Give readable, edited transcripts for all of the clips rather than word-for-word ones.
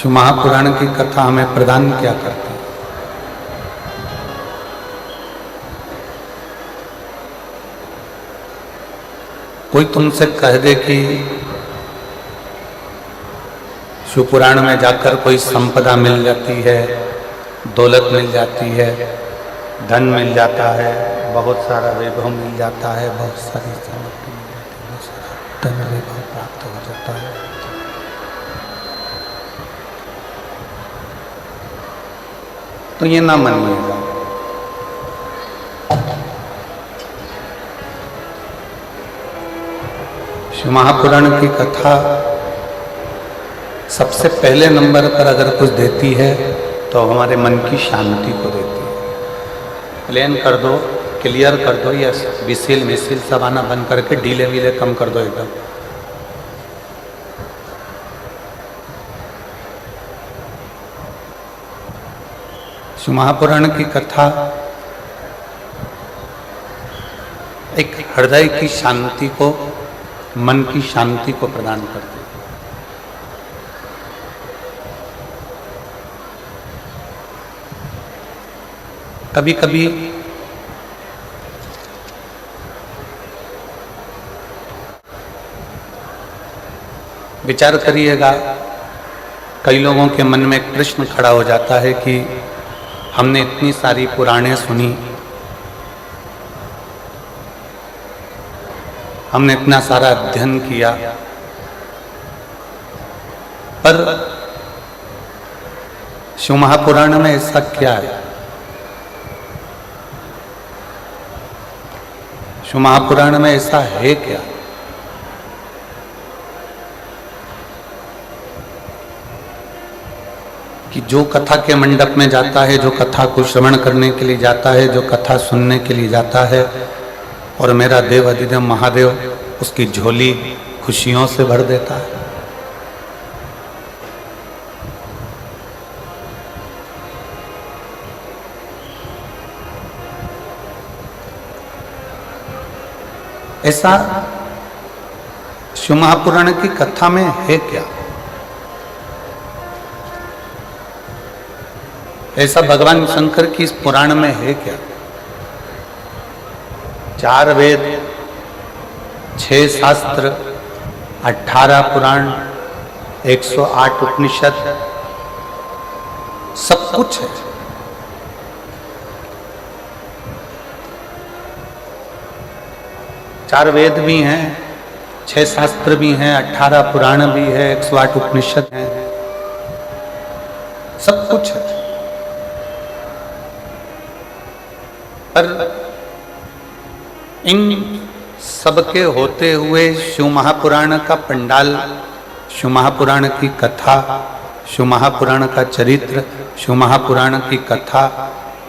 शिव महापुराण की कथा हमें प्रदान क्या करती है। कोई तुमसे कह दे कि शिव पुराण में जाकर कोई संपदा मिल जाती है, दौलत मिल जाती है, धन मिल जाता है, बहुत सारा वैभव मिल जाता है, बहुत सारी सामग्री मिल जाती है, बहुत सारा धन वैभव प्राप्त हो जाता है, तो ये ना मानिएगा। शिव महापुराण की कथा सबसे पहले नंबर पर अगर कुछ देती है तो हमारे मन की शांति को देती है। प्लेन कर दो, क्लियर कर दो, या विसिल मिसिल सब आना बंद करके ढीले वीले कम कर दो एकदम। शिव महापुराण की कथा एक हृदय की शांति को, मन की शांति को प्रदान करती है। कभी कभी विचार करिएगा, कई लोगों के मन में एक प्रश्न खड़ा हो जाता है कि हमने इतनी सारी पुराणें सुनी, हमने इतना सारा अध्ययन किया, पर शिव महापुराण में ऐसा क्या है? शिव महापुराण में ऐसा है क्या? कि जो कथा के मंडप में जाता है, जो कथा को श्रवण करने के लिए जाता है, जो कथा सुनने के लिए जाता है, और मेरा देव अधिदेव महादेव उसकी झोली खुशियों से भर देता है। ऐसा शिव महापुराण की कथा में है क्या? ऐसा भगवान शंकर की इस पुराण में है क्या? 4 वेद, 6 शास्त्र, 18 पुराण, 108 उपनिषद, सब कुछ है। चार वेद भी हैं, 6 शास्त्र भी हैं, 18 पुराण भी है, 108 उपनिषद हैं, सब कुछ है। पर इन सबके होते हुए शिव महापुराण का पंडाल, शिव महापुराण की कथा, शिव महापुराण का चरित्र, शिव महापुराण की कथा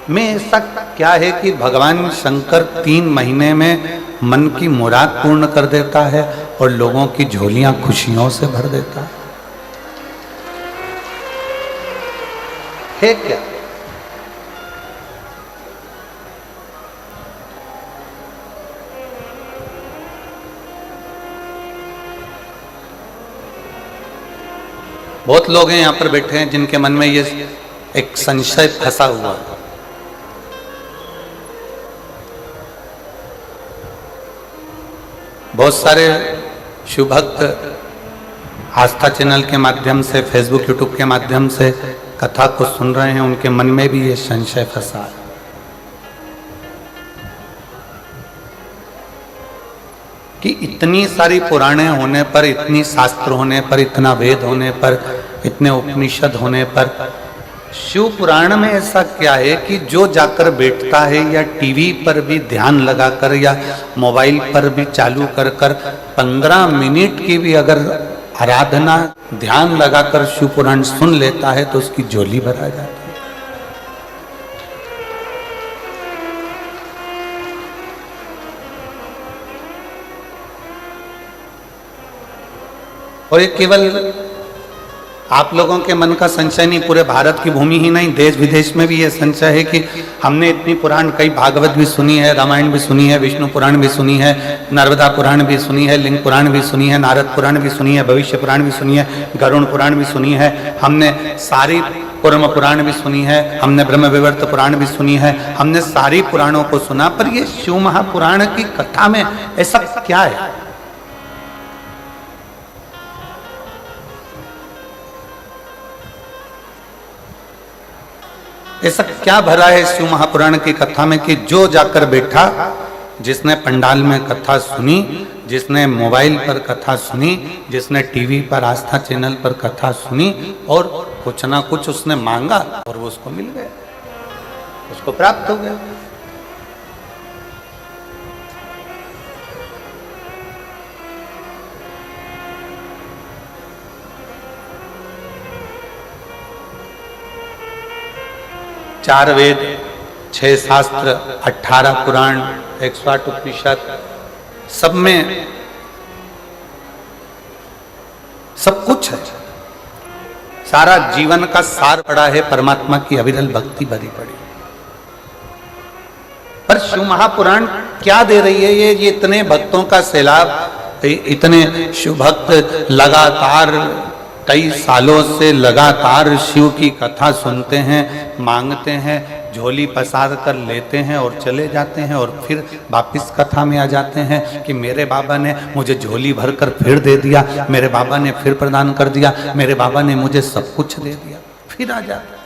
में ऐसा क्या है कि भगवान शंकर 3 महीने में मन की मुराद पूर्ण कर देता है और लोगों की झोलियां खुशियों से भर देता है क्या? बहुत लोग हैं यहां पर बैठे हैं जिनके मन में ये एक संशय फंसा हुआ है। बहुत सारे शिव भक्त आस्था चैनल के माध्यम से, फेसबुक यूट्यूब के माध्यम से कथा को सुन रहे हैं, उनके मन में भी ये संशय फंसा है कि इतनी सारी पुराणे होने पर, इतनी शास्त्र होने पर, इतना वेद होने पर, इतने उपनिषद होने पर, शिव पुराण में ऐसा क्या है कि जो जाकर बैठता है या टीवी पर भी ध्यान लगाकर या मोबाइल पर भी चालू कर 15 मिनट की भी अगर आराधना ध्यान लगाकर शिव पुराण सुन लेता है तो उसकी झोली भरा जाती है। और ये केवल आप लोगों के मन का संशय नहीं, पूरे भारत की भूमि ही नहीं, देश विदेश में भी ये संशय है कि हमने इतनी पुराण, कई भागवत भी सुनी है, रामायण भी सुनी है, विष्णु पुराण भी सुनी है, नर्मदा पुराण भी सुनी है, लिंग पुराण भी सुनी है, नारद पुराण भी सुनी है, भविष्य पुराण भी सुनी है, गरुण पुराण भी सुनी है, हमने सारी कूर्म पुराण भी सुनी है, हमने ब्रह्म विवर्त पुराण भी सुनी है, हमने सारी पुराणों को सुना, पर ये शिव महापुराण की कथा में ऐसा क्या है? ऐसा क्या भरा है शिव महापुराण की कथा में कि जो जाकर बैठा, जिसने पंडाल में कथा सुनी, जिसने मोबाइल पर कथा सुनी, जिसने टीवी पर आस्था चैनल पर कथा सुनी और कुछ ना कुछ उसने मांगा और वो उसको मिल गया, उसको प्राप्त हो गया। चार वेद, 6 शास्त्र, 18 पुराण, 108 उपनिषद, सब में सब कुछ है। सारा जीवन का सार पड़ा है, परमात्मा की अविरल भक्ति भरी पड़ी। पर शिव महापुराण क्या दे रही है? ये इतने भक्तों का सैलाब, इतने शिव भक्त लगातार कई सालों से लगातार शिव की कथा सुनते हैं, मांगते हैं, झोली पसार कर लेते हैं और चले जाते हैं और फिर वापिस कथा में आ जाते हैं कि मेरे बाबा ने मुझे झोली भर कर फिर दे दिया, मेरे बाबा ने फिर प्रदान कर दिया, मेरे बाबा ने मुझे सब कुछ दे दिया, फिर आ जाते।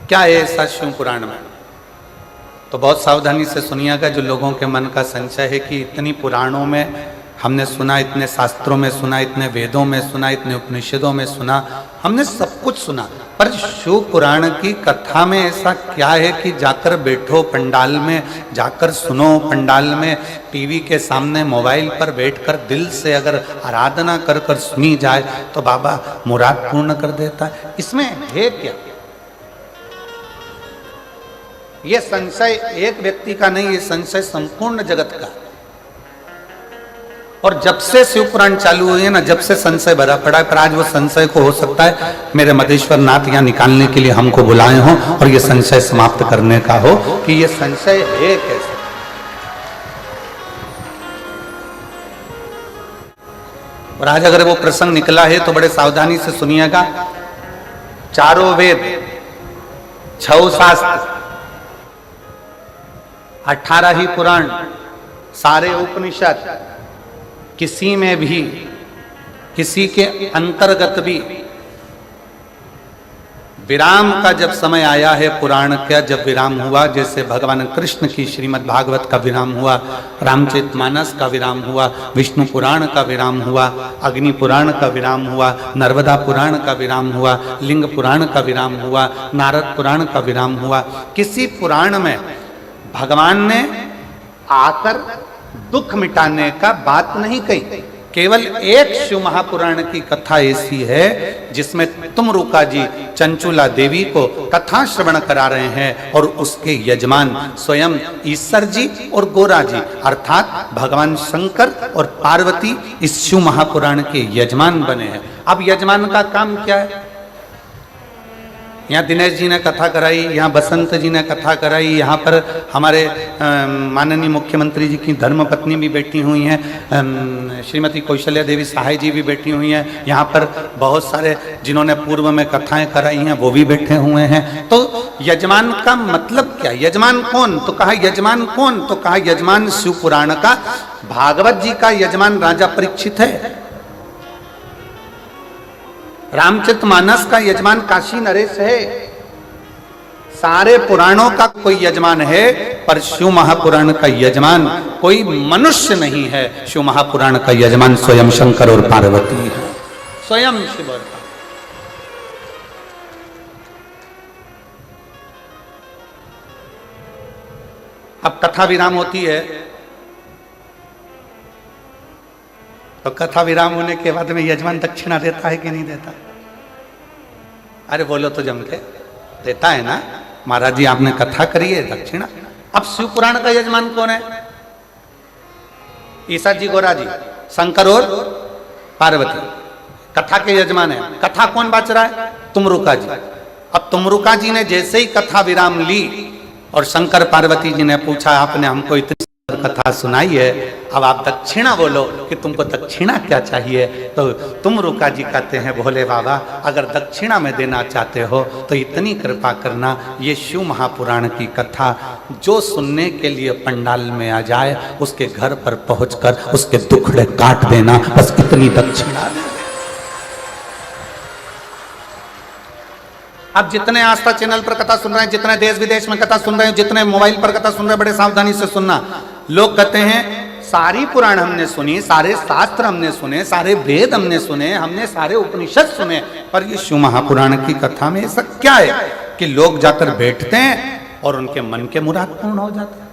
क्या है ऐसा शिव पुराण में? तो बहुत सावधानी से सुनिएगा। जो लोगों के मन का संशय है कि इतनी पुराणों में हमने सुना, इतने शास्त्रों में सुना, इतने वेदों में सुना, इतने उपनिषदों में सुना, हमने सब कुछ सुना, पर शिव पुराण की कथा में ऐसा क्या है कि जाकर बैठो पंडाल में, जाकर सुनो पंडाल में, टीवी के सामने मोबाइल पर बैठकर दिल से अगर आराधना कर कर सुनी जाए तो बाबा मुराद पूर्ण कर देता है। इसमें है क्या? ये संशय एक व्यक्ति का नहीं, ये संशय संपूर्ण जगत का। और जब से शिव पुराण चालू हुई है ना, जब से संशय भरा पड़ा है, पर आज वो संशय को हो सकता है मेरे मदेश्वर नाथ यहाँ निकालने के लिए हमको बुलाए हों और ये संशय समाप्त करने का हो कि ये संशय है कैसे। और आज अगर वो प्रसंग निकला है तो बड़े सावधानी से सुनिएगा। चारों वेद, 6 शास्त्र, 18 ही पुराण, सारे उपनिषद, किसी में भी, किसी के अंतर्गत भी विराम का जब समय आया है, पुराण का जब विराम हुआ, जैसे भगवान कृष्ण की श्रीमद् भागवत का विराम हुआ, रामचरितमानस का विराम हुआ, विष्णु पुराण का विराम हुआ, अग्नि पुराण का विराम हुआ, नर्मदा पुराण का विराम हुआ, लिंग पुराण का विराम हुआ, नारद पुराण का विराम हुआ, किसी पुराण में भगवान ने आकर दुख मिटाने का बात नहीं कही। केवल एक शिव महापुराण की कथा ऐसी है जिसमें तुमरुका जी चंचुला देवी को कथा श्रवण करा रहे हैं और उसके यजमान स्वयं ईश्वर जी और गोरा जी अर्थात भगवान शंकर और पार्वती इस शिव महापुराण के यजमान बने हैं। अब यजमान का काम क्या है? यहाँ दिनेश जी ने कथा कराई, यहाँ बसंत जी ने कथा कराई, यहाँ पर हमारे माननीय मुख्यमंत्री जी की धर्मपत्नी भी बैठी हुई हैं, श्रीमती कौशल्या देवी सहाय जी भी बैठी हुई हैं, यहाँ पर बहुत सारे जिन्होंने पूर्व में कथाएं कराई हैं वो भी बैठे हुए हैं। तो यजमान का मतलब क्या? यजमान कौन? तो कहा यजमान कौन? तो कहा यजमान शिव पुराण का, भागवत जी का यजमान राजा परीक्षित है, रामचरितमानस का यजमान काशी नरेश है, सारे पुराणों का कोई यजमान है, पर शिव महापुराण का यजमान कोई मनुष्य नहीं है। शिव महापुराण का यजमान स्वयं शंकर और पार्वती है, स्वयं शिव। अब कथा विराम होती है तो कथा विराम होने के बाद में यजमान दक्षिणा देता है कि नहीं देता? अरे बोलो तो जम के, देता है ना? महाराज जी आपने कथा करी है दक्षिणा। अब शिव पुराण का यजमान कौन है? ईसा जी, गोरा जी, शंकर और पार्वती कथा के यजमान है। कथा कौन बाच रहा है? तुमरुका जी। अब तुमरुका जी ने जैसे ही कथा विराम ली और शंकर पार्वती जी ने पूछा आपने हमको इतनी कथा सुनाई है, अब आप दक्षिणा बोलो कि तुमको दक्षिणा क्या चाहिए। तो तुमरुका जी कहते हैं भोले बाबा अगर दक्षिणा में देना चाहते हो तो इतनी कृपा करना, ये शिव महापुराण की कथा जो सुनने के लिए पंडाल में आ जाए उसके घर पर पहुंचकर उसके दुखड़े काट देना, बस इतनी दक्षिणा। अब जितने आस्था चैनल पर कथा सुन रहे हैं, जितने देश विदेश में कथा सुन रहे हैं, जितने मोबाइल पर कथा सुन रहे हैं, बड़े सावधानी से सुनना। लोग कहते हैं सारी पुराण हमने सुनी, सारे शास्त्र हमने सुने, सारे वेद हमने सुने, हमने सारे उपनिषद सुने, पर ये शिव महापुराण की कथा में ऐसा क्या है कि लोग जाकर बैठते हैं और उनके मन के मुराद पूर्ण हो जाते हैं,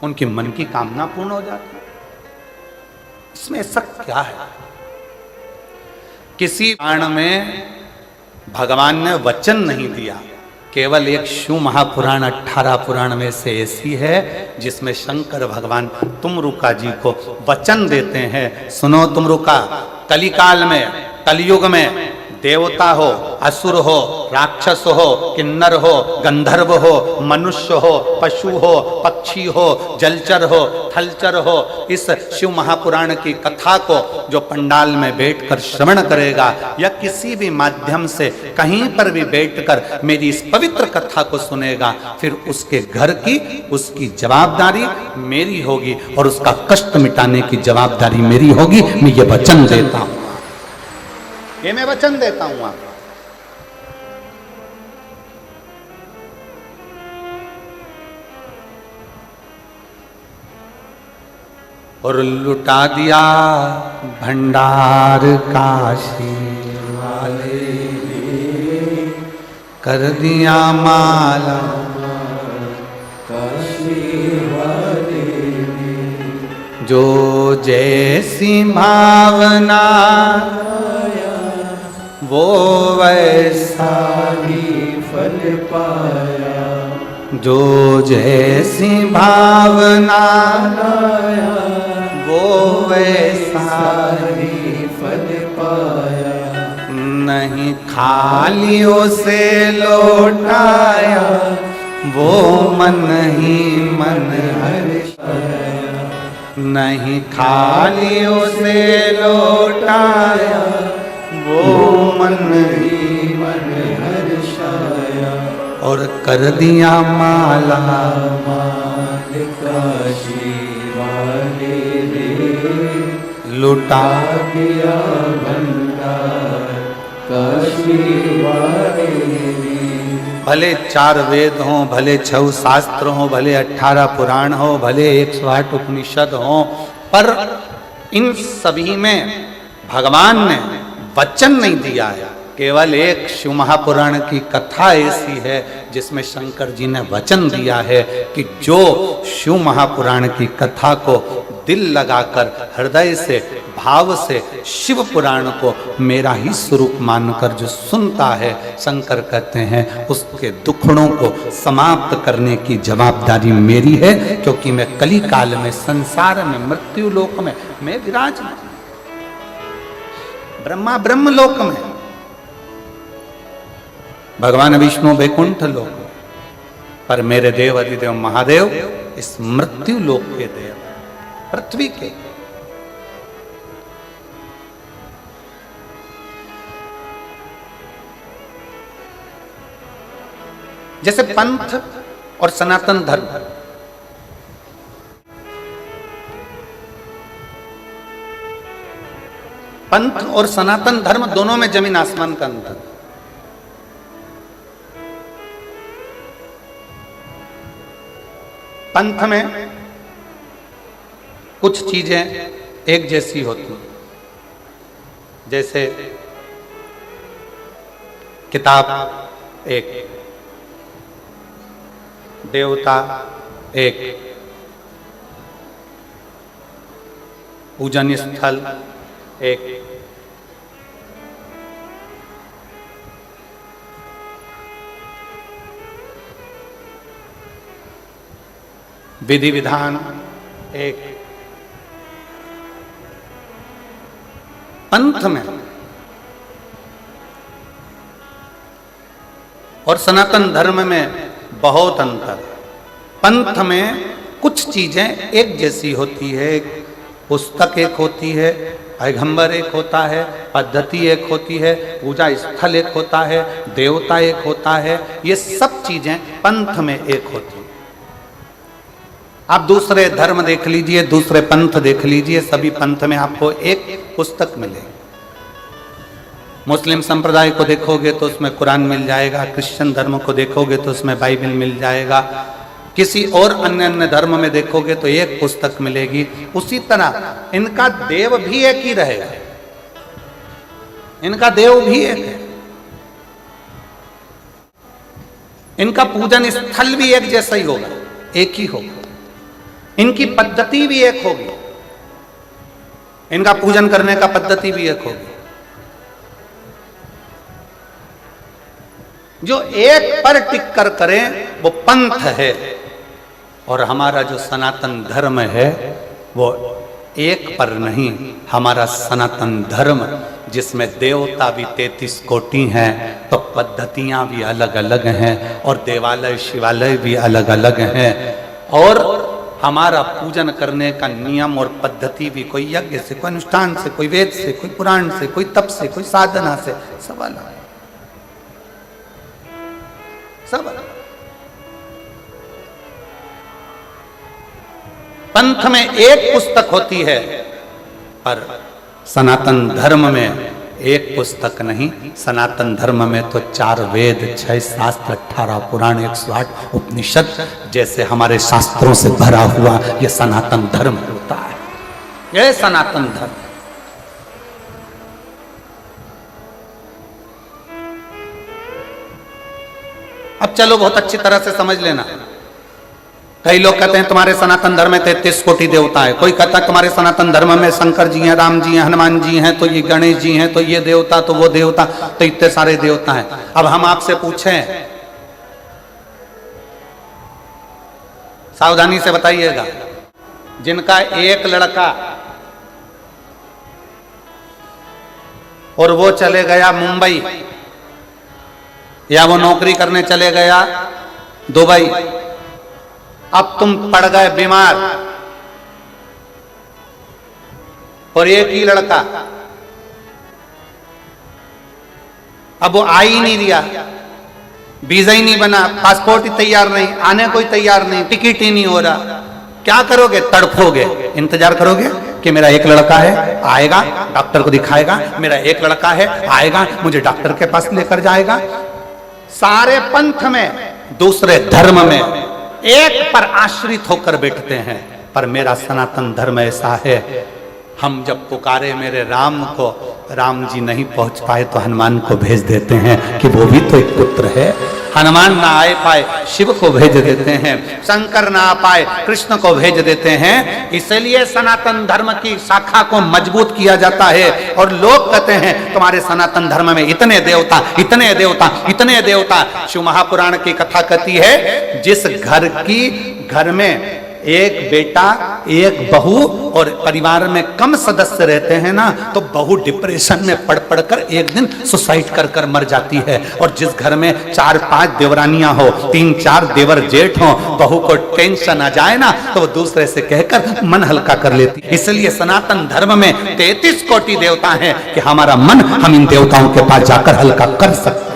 उनके मन की कामना पूर्ण हो जाती है। इसमें ऐसा क्या है? किसी पुराण में भगवान ने वचन नहीं दिया, केवल एक शिव महापुराण 18 पुराण में से ऐसी है जिसमें शंकर भगवान तुमरुका जी को वचन देते हैं। सुनो तुमरुका, कलिकाल में, कलयुग में देवता हो, असुर हो, राक्षस हो, किन्नर हो, गंधर्व हो, मनुष्य हो, पशु हो, पक्षी हो, जलचर हो, थलचर हो, इस शिव महापुराण की कथा को जो पंडाल में बैठकर श्रवण करेगा या किसी भी माध्यम से कहीं पर भी बैठकर मेरी इस पवित्र कथा को सुनेगा, फिर उसके घर की उसकी जवाबदारी मेरी होगी और उसका कष्ट मिटाने की जवाबदारी मेरी होगी। मैं ये वचन देता हूं, ये मैं वचन देता हूं आपको। और लुटा दिया भंडार काशी वाले, कर दिया माला काशी वाले, जो जैसी भावना वो वैसा ही फल पाया, जो जैसी भावना लाया वो वैसा ही फल पाया, नहीं खालियों से लौटाया वो मन ही मन हर्षाया, नहीं खालियों से लौटाया वो मन ही मन हर्षाया, और कर दिया माला माल काशी वाले रे, लुटा दिया भंडार काशी वाले रे। भले 4 वेद हों, भले 6 शास्त्र हों, भले 18 पुराण हो, भले 108 उपनिषद हों, पर इन सभी में भगवान ने वचन नहीं दिया है। केवल एक शिव महापुराण की कथा ऐसी है जिसमें शंकर जी ने वचन दिया है कि जो शिव महापुराण की कथा को दिल लगाकर हृदय से भाव से शिव पुराण को मेरा ही स्वरूप मानकर जो सुनता है, शंकर कहते हैं उसके दुखड़ों को समाप्त करने की जवाबदारी मेरी है, क्योंकि मैं कली काल में संसार में मृत्यु लोक में मैं विराजमान, ब्रह्मा ब्रह्म लोक में, भगवान विष्णु वैकुंठ लोक, पर मेरे देव अधिदेव महादेव इस मृत्यु लोक के देव, पृथ्वी के। जैसे पंथ और सनातन धर्म, पंथ और सनातन धर्म दोनों में जमीन आसमान का अंतर। पंथ में कुछ चीजें एक जैसी होती, जैसे किताब एक, देवता एक, पूजन स्थल एक, विधि विधान एक। पंथ में और सनातन धर्म में बहुत अंतर। पंथ में कुछ चीजें एक जैसी होती है, पुस्तक एक होती है, पैगंबर एक होता है, पद्धति एक होती है, पूजा स्थल एक होता है, देवता एक होता है, ये सब चीजें पंथ में एक होती है। आप दूसरे धर्म देख लीजिए, दूसरे पंथ देख लीजिए, सभी पंथ में आपको एक पुस्तक मिलेगी। मुस्लिम संप्रदाय को देखोगे तो उसमें कुरान मिल जाएगा, क्रिश्चियन धर्म को देखोगे तो उसमें बाइबल मिल जाएगा, किसी और अन्य धर्म में देखोगे तो एक पुस्तक मिलेगी। उसी तरह इनका देव भी एक ही रहेगा, इनका देव भी एक है, इनका पूजन स्थल भी एक जैसा ही होगा, एक ही होगा, इनकी पद्धति भी एक होगी, इनका पूजन करने का पद्धति भी एक होगी। जो एक पर टिक कर करें वो पंथ है, और हमारा जो सनातन धर्म है वो एक पर नहीं। हमारा सनातन धर्म जिसमें देवता भी 33 कोटि हैं, तो पद्धतियां भी अलग अलग हैं, और देवालय शिवालय भी अलग अलग हैं, और हमारा पूजन करने का नियम और पद्धति भी कोई यज्ञ से, कोई अनुष्ठान से, कोई वेद से, कोई पुराण से, कोई तप से, कोई साधना से, सब अलग है, सब अलग। पंथ में एक पुस्तक होती है, पर सनातन धर्म में एक पुस्तक नहीं। सनातन धर्म में तो 4 वेद, 6 शास्त्र, 18 पुराण, 108 उपनिषद जैसे हमारे शास्त्रों से भरा हुआ यह सनातन धर्म होता है, यह सनातन धर्म। अब चलो बहुत अच्छी तरह से समझ लेना। कई लोग कहते हैं तुम्हारे सनातन धर्म में 33 कोटि देवता है, कोई कहता है तुम्हारे सनातन धर्म में शंकर जी हैं, राम जी हैं, हनुमान जी हैं, तो ये गणेश जी हैं, तो ये देवता, तो वो देवता, तो इतने सारे देवता हैं। अब हम आपसे पूछें, सावधानी से बताइएगा, जिनका एक लड़का और वो चले गया मुंबई, या वो नौकरी करने चले गया दुबई, अब तुम पड़ गए बीमार, और एक ही लड़का, अब वो आ ही नहीं रहा, वीजा ही नहीं बना, पासपोर्ट ही तैयार नहीं, आने कोई तैयार नहीं, टिकट ही नहीं हो रहा, क्या करोगे? तड़फोगे, इंतजार करोगे कि मेरा एक लड़का है, आएगा, डॉक्टर को दिखाएगा, मेरा एक लड़का है, आएगा, मुझे डॉक्टर के पास लेकर जाएगा। सारे पंथ में, दूसरे धर्म में एक पर आश्रित होकर बैठते हैं, पर मेरा सनातन धर्म ऐसा है, हम जब पुकारे मेरे राम को, राम जी नहीं पहुंच पाए तो हनुमान को भेज देते हैं कि वो भी तो एक पुत्र है। हनुमान ना आए पाए, शिव को भेज देते हैं, शंकर ना आ पाए, कृष्ण को भेज देते हैं। इसलिए सनातन धर्म की शाखा को मजबूत किया जाता है। और लोग कहते हैं तुम्हारे सनातन धर्म में इतने देवता, इतने देवता, इतने देवता। शिव महापुराण की कथा कहती है, जिस घर में एक बेटा, एक बहू और परिवार में कम सदस्य रहते हैं ना, तो बहू डिप्रेशन में पड़ कर एक दिन सुसाइड कर मर जाती है। और जिस घर में 4-5 देवरानियां हो, 3-4 देवर जेठ हो, बहू को टेंशन आ जाए ना, तो वो दूसरे से कहकर मन हल्का कर लेती है। इसलिए सनातन धर्म में 33 कोटि देवता हैं कि हमारा मन हम इन देवताओं के पास जाकर हल्का कर सकते हैं।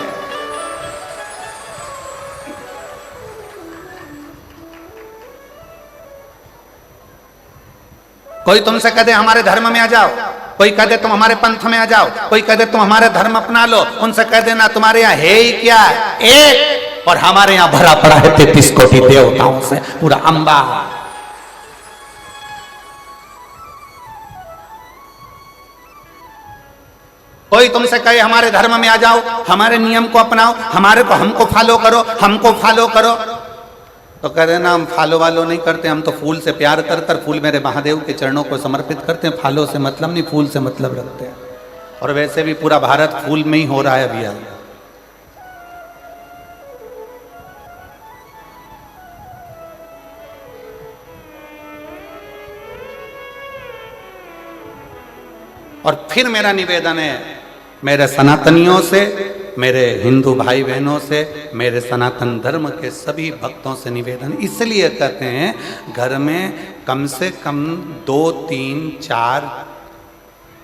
कोई तुमसे कह दे हमारे धर्म में आ जाओ, कोई कह दे तुम हमारे पंथ में आ जाओ, कोई कह दे तुम हमारे धर्म अपना लो, उनसे कह देना तुम्हारे यहाँ है ही क्या, एक, और हमारे यहाँ भरा पड़ा है 33 कोटि देवताओं से पूरा अंबा। कोई तुमसे कहे हमारे धर्म में आ जाओ, हमारे नियम को अपनाओ, हमारे को हमको फॉलो करो, हमको फॉलो करो, तो कह देना हम फॉलो वालो नहीं करते, हम तो फूल से प्यार करते, फूल मेरे महादेव के चरणों को समर्पित करते हैं, फॉलो से मतलब नहीं, फूल से मतलब रखते हैं। और वैसे भी पूरा भारत फूल में ही हो रहा है भैया। और फिर मेरा निवेदन है मेरे सनातनियों से, मेरे हिंदू भाई बहनों से, मेरे सनातन धर्म के सभी भक्तों से निवेदन इसलिए कहते हैं घर में कम से कम 2, 3, 4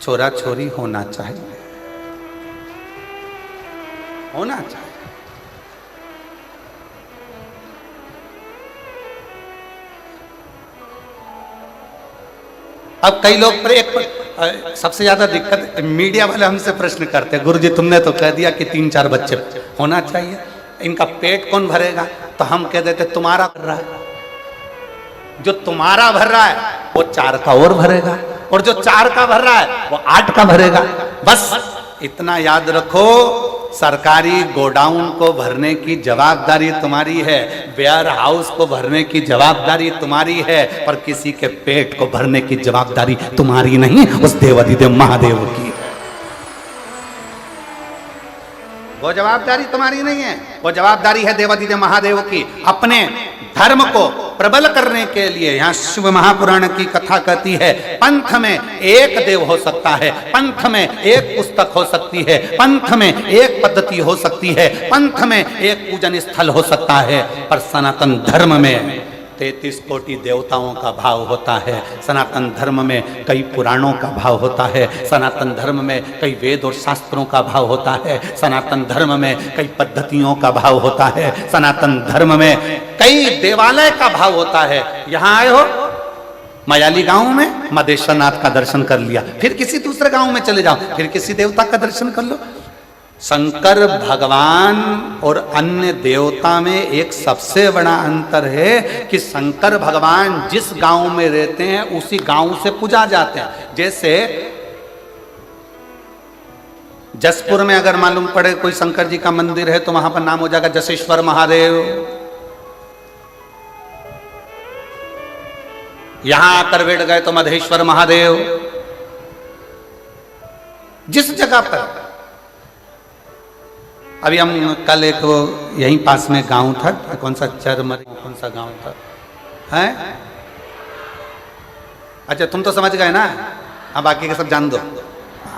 छोरा छोरी होना चाहिए, होना चाहिए। अब कई लोग पर एक सबसे ज्यादा दिक्कत मीडिया वाले हमसे प्रश्न करते हैं, गुरुजी तुमने तो कह दिया कि 3, 4 बच्चे होना चाहिए, इनका पेट कौन भरेगा? तो हम कह देते तुम्हारा भर रहा है, जो तुम्हारा भर रहा है वो 4 का और भरेगा, और जो 4 का भर रहा है वो 8 का भरेगा। बस इतना याद रखो, सरकारी गोडाउन को भरने की जवाबदारी तुम्हारी है, वेयर हाउस को भरने की जवाबदारी तुम्हारी है, पर किसी के पेट को भरने की जवाबदारी तुम्हारी नहीं, उस देवाधिदेव महादेव की है। वो जवाबदारी तुम्हारी नहीं है, वो जवाबदारी है देवाधिदेव महादेव की। अपने धर्म को प्रबल करने के लिए यहाँ शिव महापुराण की कथा कहती है पंथ में एक देव हो सकता है, पंथ में एक पुस्तक हो सकती है, पंथ में एक पद्धति हो सकती है, पंथ में एक पूजन स्थल हो सकता है, पर सनातन धर्म में 33 कोटि देवताओं का भाव होता है, सनातन धर्म में कई पुराणों का भाव होता है, सनातन धर्म में कई वेद और शास्त्रों का भाव होता है, सनातन धर्म में कई पद्धतियों का भाव होता है, सनातन धर्म में कई देवालय का भाव होता है। यहाँ आए हो मयाली गांव में मदेश्वर नाथ का दर्शन कर लिया, फिर किसी दूसरे गांव में चले जाओ, फिर किसी देवता का दर्शन कर लो। शंकर भगवान और अन्य देवता में एक सबसे बड़ा अंतर है कि शंकर भगवान जिस गांव में रहते हैं उसी गांव से पूजा जाते हैं। जैसे जसपुर में अगर मालूम पड़े कोई शंकर जी का मंदिर है तो वहां पर नाम हो जाएगा जसेश्वर महादेव, यहां आकर बैठ गए तो मधेश्वर महादेव। जिस जगह पर अभी हम कल एक वो यहीं पास में गांव था, कौन सा चरमरी कौन सा गांव था है? अच्छा तुम तो समझ गए ना, हाँ बाकी के सब जान दो,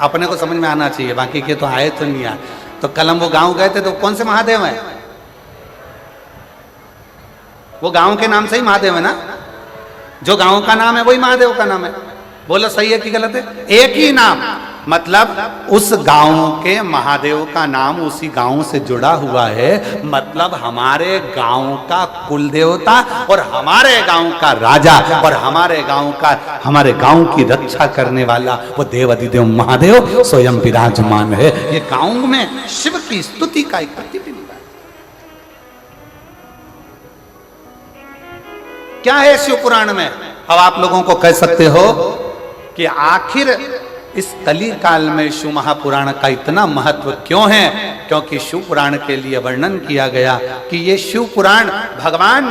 अपने को समझ में आना चाहिए, बाकी के तो आए तो नहीं आए। तो कल हम वो गांव गए थे तो कौन से महादेव है? वो गांव के नाम से ही महादेव है ना, जो गांव का नाम है वही महादेव का नाम है। बोलो सही है कि गलत है? एक ही नाम, मतलब उस गांव के महादेव का नाम उसी गांव से जुड़ा हुआ है, मतलब हमारे गांव का कुल देवता और हमारे गांव का राजा और हमारे गांव की रक्षा करने वाला वो देवाधिदेव महादेव स्वयं विराजमान है। ये गांव में शिव की स्तुति का एक प्रतिबिंब है। क्या है शिव पुराण में? अब आप लोगों को कह सकते हो कि आखिर इस कली काल में शिव महापुराण का इतना महत्व क्यों है? क्योंकि शिव पुराण के लिए वर्णन किया गया कि ये शिव पुराण भगवान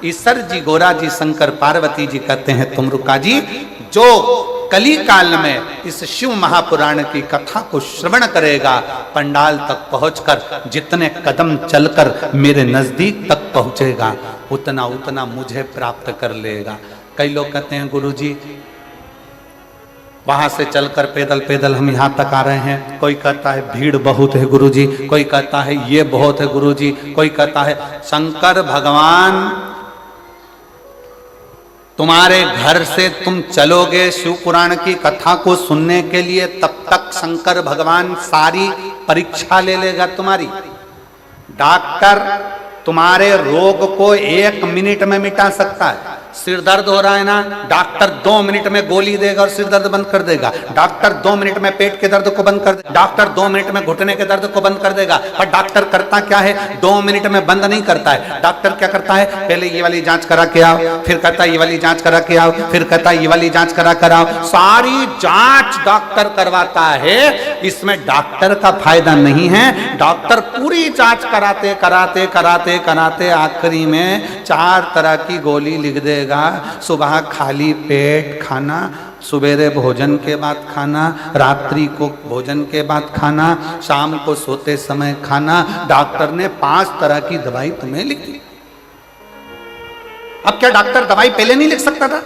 ईश्वर जी, गोरा जी, शंकर पार्वती जी कहते हैं तुमरुका जी, जो कली काल में इस शिव महापुराण की कथा को श्रवण करेगा, पंडाल तक पहुंचकर जितने कदम चलकर मेरे नजदीक तक पहुंचेगा उतना उतना मुझे प्राप्त कर लेगा। कई लोग कहते हैं गुरुजी वहां से चलकर पैदल पैदल हम यहाँ तक आ रहे हैं, कोई कहता है भीड़ बहुत है गुरुजी, कोई कहता है ये बहुत है गुरुजी, कोई कहता है शंकर भगवान तुम्हारे घर से तुम चलोगे शिव पुराण की कथा को सुनने के लिए, तब तक शंकर भगवान सारी परीक्षा ले लेगा तुम्हारी। डॉक्टर तुम्हारे रोग को 1 मिनट में मिटा सकता है। सिर दर्द हो रहा है ना, डॉक्टर 2 मिनट में गोली देगा और सिर दर्द बंद कर देगा। डॉक्टर 2 मिनट में पेट के दर्द को बंद कर देगा, डॉक्टर 2 मिनट में घुटने के दर्द को बंद कर देगा। पर डॉक्टर करता क्या है? 2 मिनट में बंद नहीं करता है। डॉक्टर क्या करता है? पहले ये वाली जांच करा के आओ, फिर कहता है ये वाली जांच करा के आओ, फिर कहता है ये वाली जांच करा कर आओ। सारी जांच डॉक्टर करवाता है। इसमें डॉक्टर का फायदा नहीं है। डॉक्टर पूरी जांच कराते कराते कराते कराते आखिरी में 4 तरह की गोली लिख देगा। सुबह खाली पेट खाना, सवेरे भोजन के बाद खाना, रात्रि को भोजन के बाद खाना, शाम को सोते समय खाना। डॉक्टर ने 5 तरह की दवाई तुम्हें लिख दी। अब क्या डॉक्टर दवाई पहले नहीं लिख सकता था?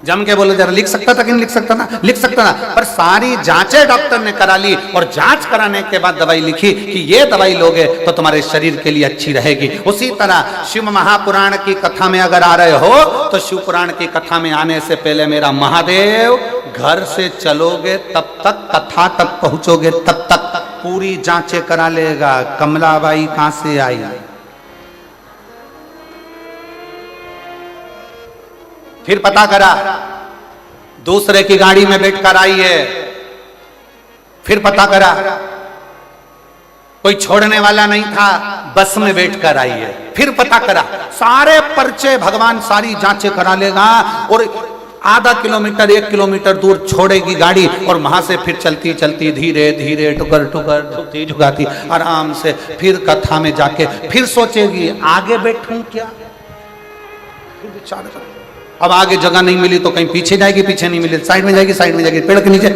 जम के बोलो जरा, लिख सकता था कि नहीं लिख सकता ना? लिख सकता था, पर सारी जांचें डॉक्टर ने करा ली और जांच कराने के बाद दवाई लिखी कि ये दवाई लोगे तो तुम्हारे शरीर के लिए अच्छी रहेगी। उसी तरह शिव महापुराण की कथा में अगर आ रहे हो तो शिव पुराण की कथा में आने से पहले मेरा महादेव घर से चलोगे तब तक, कथा तक पहुंचोगे तब तक पूरी जांचें करा लेगा। कमलाबाई कहां से आई, फिर पता करा दूसरे की गाड़ी में बैठकर आई है, फिर पता करा कोई छोड़ने वाला नहीं था, बस में बैठकर आई है, फिर पता करा। सारे पर्चे भगवान सारी जांचें करा लेगा और आधा किलोमीटर 1 किलोमीटर दूर छोड़ेगी गाड़ी और वहां से फिर चलती चलती धीरे धीरे टुकर टुकर झुकती झुकाती आराम से फिर कथा में जाके फिर सोचेगी आगे बैठूं क्या, फिर विचार कर। अब आगे जगह नहीं मिली तो कहीं पीछे जाएगी, पीछे नहीं मिली साइड में जाएगी, साइड में जाएगी, पेड़ के नीचे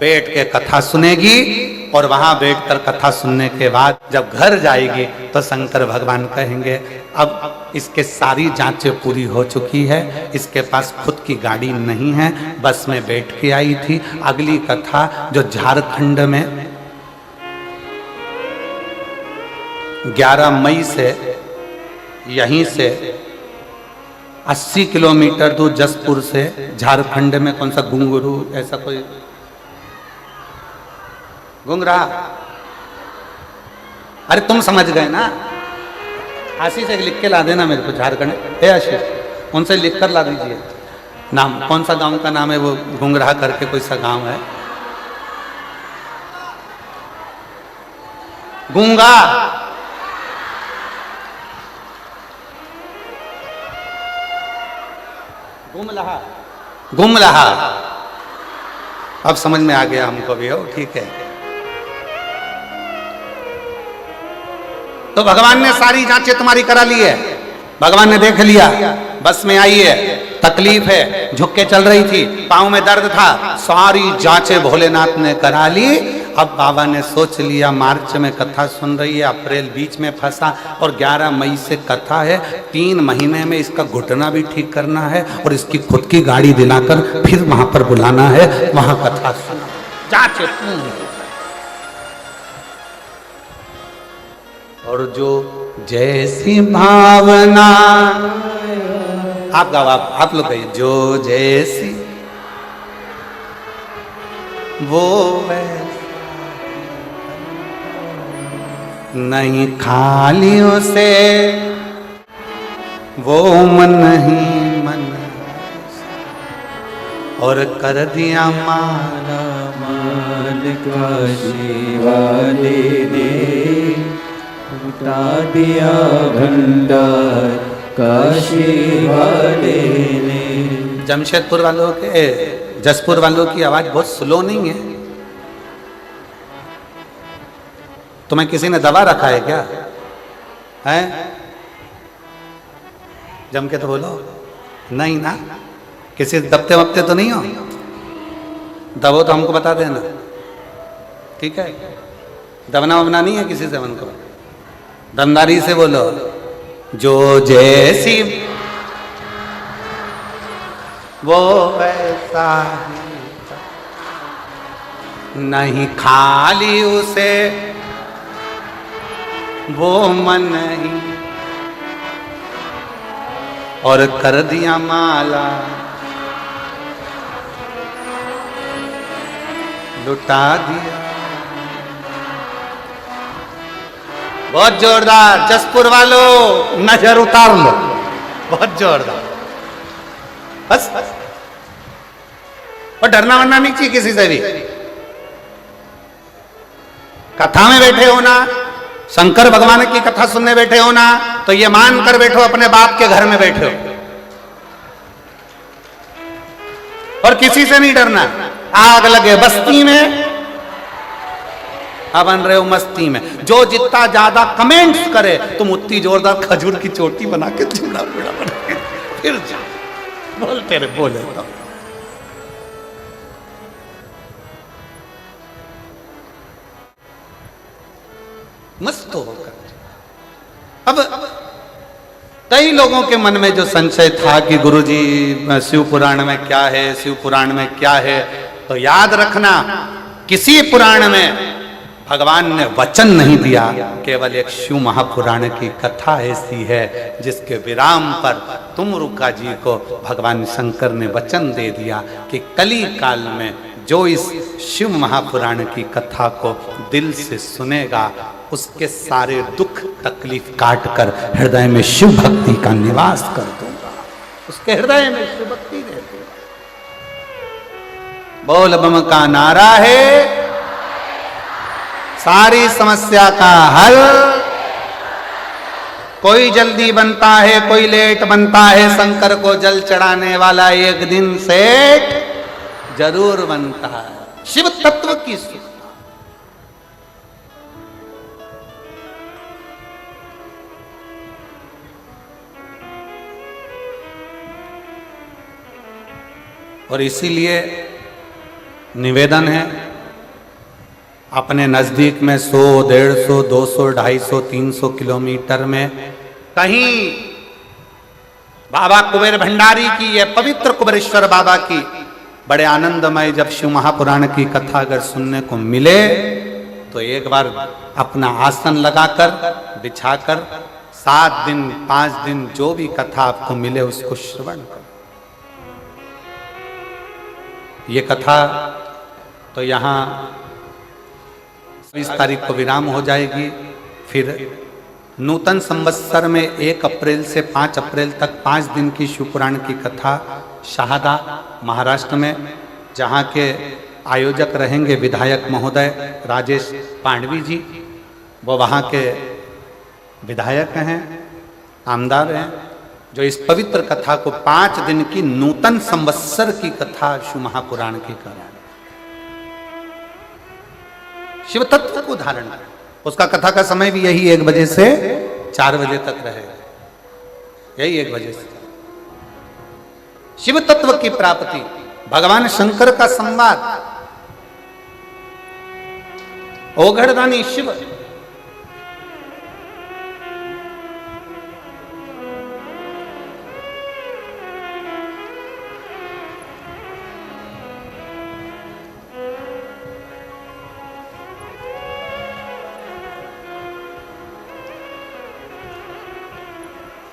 बैठ के कथा सुनेगी। और वहां बैठकर कथा सुनने के बाद जब घर जाएगी तो शंकर भगवान कहेंगे अब इसके सारी जांचें पूरी हो चुकी है, इसके पास खुद की गाड़ी नहीं है, बस में बैठ के आई थी। अगली कथा जो झारखंड में 11 मई से यहीं से 80 किलोमीटर दूर जसपुर से झारखंड में कौन सा घुंगरू ऐसा कोई घुंगरा, अरे तुम समझ गए ना। आशीष एक लिख के ला देना मेरे को, झारखंड है आशीष, उनसे लिख कर ला दीजिए नाम, कौन सा गांव का नाम है वो, घुंगरा करके कोई सा गांव है, गूंगा, गुमलहा, गुमलहा। अब समझ में आ गया हमको भी, हो ठीक है। तो भगवान ने सारी जांचें तुम्हारी करा ली है, भगवान ने देख लिया, बस में आई है, तकलीफ है, झुक के चल रही थी, पांव में दर्द था, सारी जांचें भोलेनाथ ने करा ली। अब बाबा ने सोच लिया मार्च में कथा सुन रही है, अप्रैल बीच में फंसा और 11 मई से कथा है, 3 महीने में इसका घुटना भी ठीक करना है और इसकी खुद की गाड़ी दिलाकर फिर वहां पर बुलाना है, वहां कथा सुना, जांचें पूरी। और जो जैसी भावना, आप गाओ, आप लोग कहिए, जो जैसी वो नहीं खाली उसे वो मन ही मन और कर दिया माला मालिक वाले ने उठा दिया भंडार काशी वाले ने। जमशेदपुर वालों के, जसपुर वालों की आवाज बहुत स्लो नहीं है? तुम्हें किसी ने दबा रखा है क्या? है जम के तो बोलो, नहीं ना, किसी दबते वबते तो नहीं हो? दबो तो हमको बता देना, ठीक है? दबना वबना नहीं है किसी से, मन को दमदारी से बोलो, जो जैसी वो वैसा नहीं खाली उसे वो मन ही और कर दिया माला लुटा दिया। बहुत जोरदार, जसपुर वालों नजर उतार लो, बहुत जोरदार, बस। और डरना वरना नहीं चाहिए किसी से भी। कथा में बैठे हो ना, शंकर भगवान की कथा सुनने बैठे हो ना, तो ये मान कर बैठो अपने बाप के घर में बैठे हो और किसी से नहीं डरना। आग लगे बस्ती में, बन रहे हो मस्ती में। जो जितना ज्यादा कमेंट्स करे तुम उतनी जोरदार खजूर की चोटी बना के चूड़ा बूढ़ा बना के फिर जा बोलते रहे, बोले तो मस्त होकर। अब कई लोगों के मन में जो संशय था कि गुरुजी शिव पुराण में क्या है, शिव पुराण में क्या है, तो याद रखना किसी पुराण में भगवान ने वचन नहीं दिया, केवल एक शिव महापुराण की कथा ऐसी है जिसके विराम पर तुमरुका जी को भगवान शंकर ने वचन दे दिया कि कली काल में जो इस शिव महापुराण की कथा को दिल से सुनेगा उसके सारे दुख तकलीफ काट कर हृदय में शिव भक्ति का निवास कर दूंगा। उसके हृदय में शिव भक्ति रहती है। बोल बम का नारा है, सारी समस्या का हल। कोई जल्दी बनता है, कोई लेट बनता है, शंकर को जल चढ़ाने वाला एक दिन सेठ जरूर बनता है। शिव तत्व की सुख। और इसीलिए निवेदन है, अपने नजदीक में 100, 150, 200, 250, 300 किलोमीटर में कहीं बाबा कुबेर भंडारी की, ये पवित्र कुबेरेश्वर बाबा की बड़े आनंदमय जब शिव महापुराण की कथा अगर सुनने को मिले तो एक बार अपना आसन लगाकर बिछाकर 7 दिन 5 दिन जो भी कथा आपको मिले उसको श्रवण करो। ये कथा तो यहाँ 20 तारीख को विराम हो जाएगी। फिर नूतन संवत्सर में 1 अप्रैल से 5 अप्रैल तक 5 दिन की शिव पुराण की कथा शहादा महाराष्ट्र में, जहाँ के आयोजक रहेंगे विधायक महोदय राजेश पांडवी जी, वो वहाँ के विधायक हैं, आमदार हैं, जो इस पवित्र कथा को 5 दिन की नूतन संवत्सर की कथा शिव महापुराण की कर रहे हैं। शिव तत्व को धारण कर, उसका कथा का समय भी यही 1 बजे से 4 बजे तक रहेगा, यही 1 बजे से। शिव तत्व की प्राप्ति, भगवान शंकर का संवाद, ओघड़दानी शिव।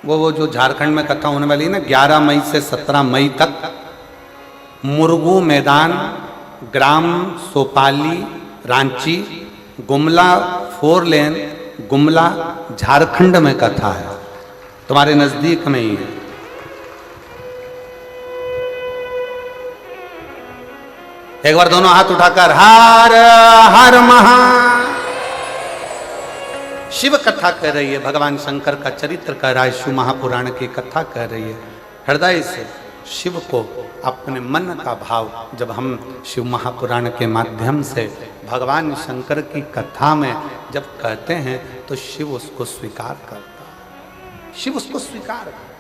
वो जो झारखंड में कथा होने वाली है ना, 11 मई से 17 मई तक मुरगू मैदान, ग्राम सोपाली, रांची, गुमला 4 लेन, गुमला झारखंड में कथा है, तुम्हारे नजदीक में ही है। एक बार दोनों हाथ उठाकर हर हर महा शिव कथा कह रही है, भगवान शंकर का चरित्र कह रहा है, शिव महापुराण की कथा कह रही है। हृदय से शिव को अपने मन का भाव जब हम शिव महापुराण के माध्यम से भगवान शंकर की कथा में जब कहते हैं तो शिव उसको स्वीकार करता है, शिव उसको स्वीकार करता है।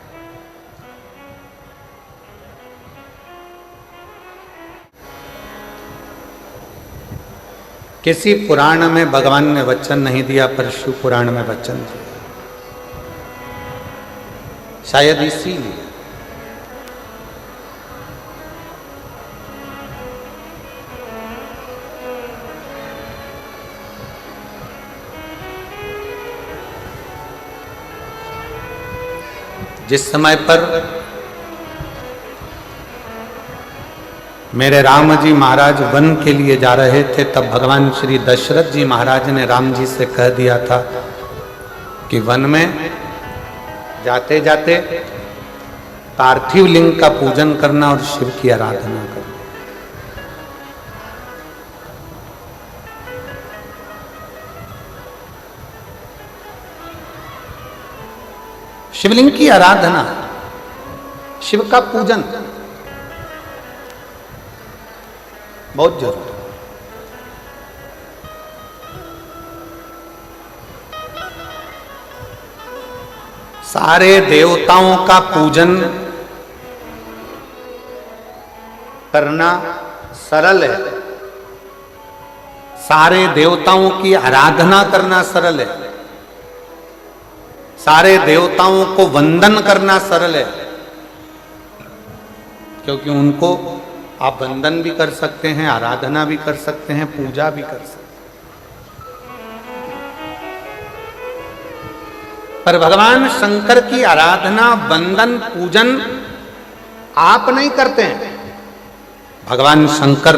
किसी पुराण में भगवान ने वचन नहीं दिया पर शिव पुराण में वचन दिया, शायद इसीलिए जिस समय पर मेरे राम जी महाराज वन के लिए जा रहे थे, तब भगवान श्री दशरथ जी महाराज ने राम जी से कह दिया था कि वन में जाते जाते पार्थिव लिंग का पूजन करना और शिव की आराधना करना। शिवलिंग की आराधना, शिव का पूजन बहुत जरूरी है। सारे देवताओं का पूजन करना सरल है, सारे देवताओं की आराधना करना सरल है, सारे देवताओं को वंदन करना सरल है, क्योंकि उनको आप वंदन भी कर सकते हैं, आराधना भी कर सकते हैं, पूजा भी कर सकते हैं। पर भगवान शंकर की आराधना, वंदन, पूजन आप नहीं करते हैं। भगवान शंकर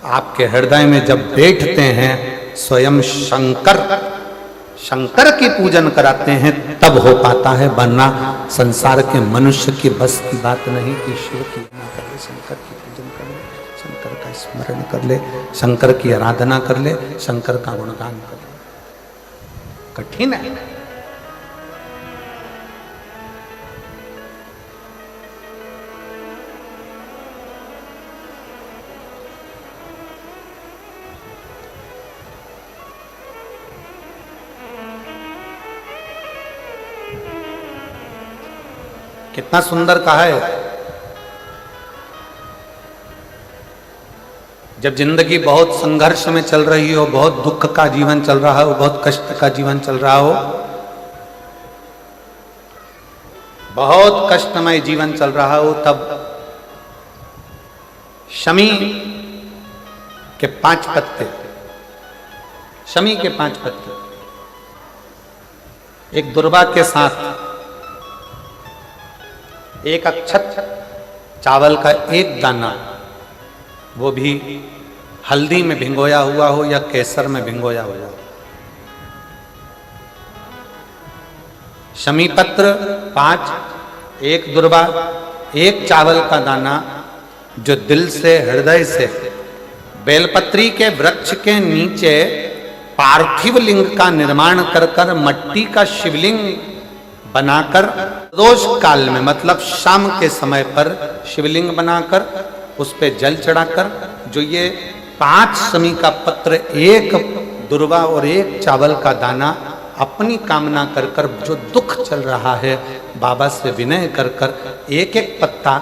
आपके हृदय में जब बैठते हैं, स्वयं शंकर शंकर की पूजन कराते हैं, तब हो पाता है, वरना संसार के मनुष्य की बस की बात नहीं कि शिव की आराधना कर ले, शंकर की पूजन कर ले, शंकर का स्मरण कर ले, शंकर की आराधना कर ले, शंकर का गुणगान कर ले। कठिन है। कितना सुंदर कहा है। जब जिंदगी बहुत संघर्ष में चल रही हो, बहुत दुख का जीवन चल रहा हो, बहुत कष्ट का जीवन चल रहा हो, बहुत कष्टमय जीवन चल रहा हो, तब शमी के 5 पत्ते, शमी के 5 पत्ते, एक दुर्वा के साथ एक अक्षत चावल का एक दाना, वो भी हल्दी में भिंगोया हुआ हो या केसर में भिंगोया हुआ हो, शमी पत्र 5, एक दुर्वा, एक चावल का दाना, जो दिल से, हृदय से बेलपत्री के वृक्ष के नीचे पार्थिव लिंग का निर्माण कर मट्टी का शिवलिंग बनाकर रोज काल में, मतलब शाम के समय पर शिवलिंग बनाकर उस पे जल चढ़ाकर, जो ये 5 शमी का पत्र, एक दुर्वा और एक चावल का दाना, अपनी कामना कर जो दुख चल रहा है, बाबा से विनय कर एक एक पत्ता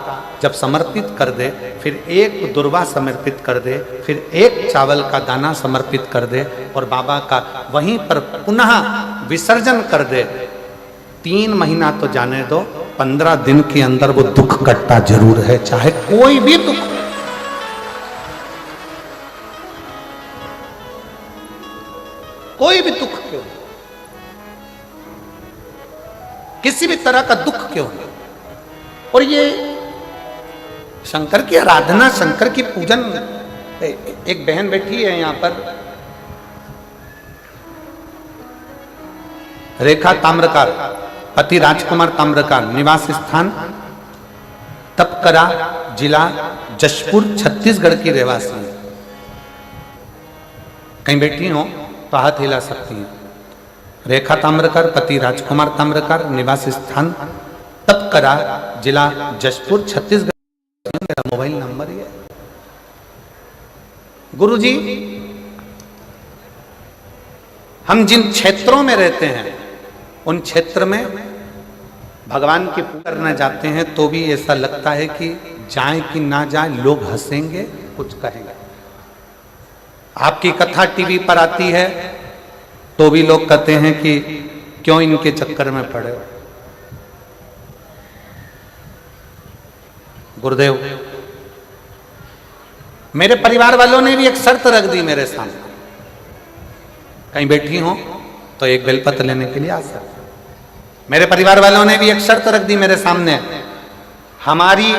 जब समर्पित कर दे, फिर एक दुर्वा समर्पित कर दे, फिर एक चावल का दाना समर्पित कर दे और बाबा का वहीं पर पुनः विसर्जन कर दे, 3 महीना तो जाने दो, 15 दिन के अंदर वो दुख कटता जरूर है, चाहे कोई भी दुख, कोई भी दुख क्यों, किसी भी तरह का दुख क्यों नहीं। और ये शंकर की आराधना, शंकर की पूजन, एक बहन बैठी है यहां पर, रेखा ताम्रकार, पति राजकुमार ताम्रकार, निवास स्थान तपकरा, जिला जशपुर, छत्तीसगढ़ की रहवासी है। कहीं बैठी हो तो हाथ हिला सकती हैं। रेखा ताम्रकार, पति राजकुमार ताम्रकार, निवास स्थान तपकरा, जिला जशपुर, छत्तीसगढ़। मेरा मोबाइल नंबर ही है। गुरुजी, हम जिन क्षेत्रों में रहते हैं, उन क्षेत्र में भगवान की पूजा करने जाते हैं तो भी ऐसा लगता है कि जाएं कि ना जाएं, लोग हंसेंगे, कुछ कहेंगे। आपकी कथा टीवी पर आती है तो भी लोग कहते हैं कि क्यों इनके चक्कर में पड़े हो। गुरुदेव, मेरे परिवार वालों ने भी एक शर्त रख दी मेरे सामने, कहीं बैठी हो तो एक बेलपत्र लेने के लिए आ सकते। मेरे परिवार वालों ने भी एक शर्त रख दी मेरे सामने, हमारी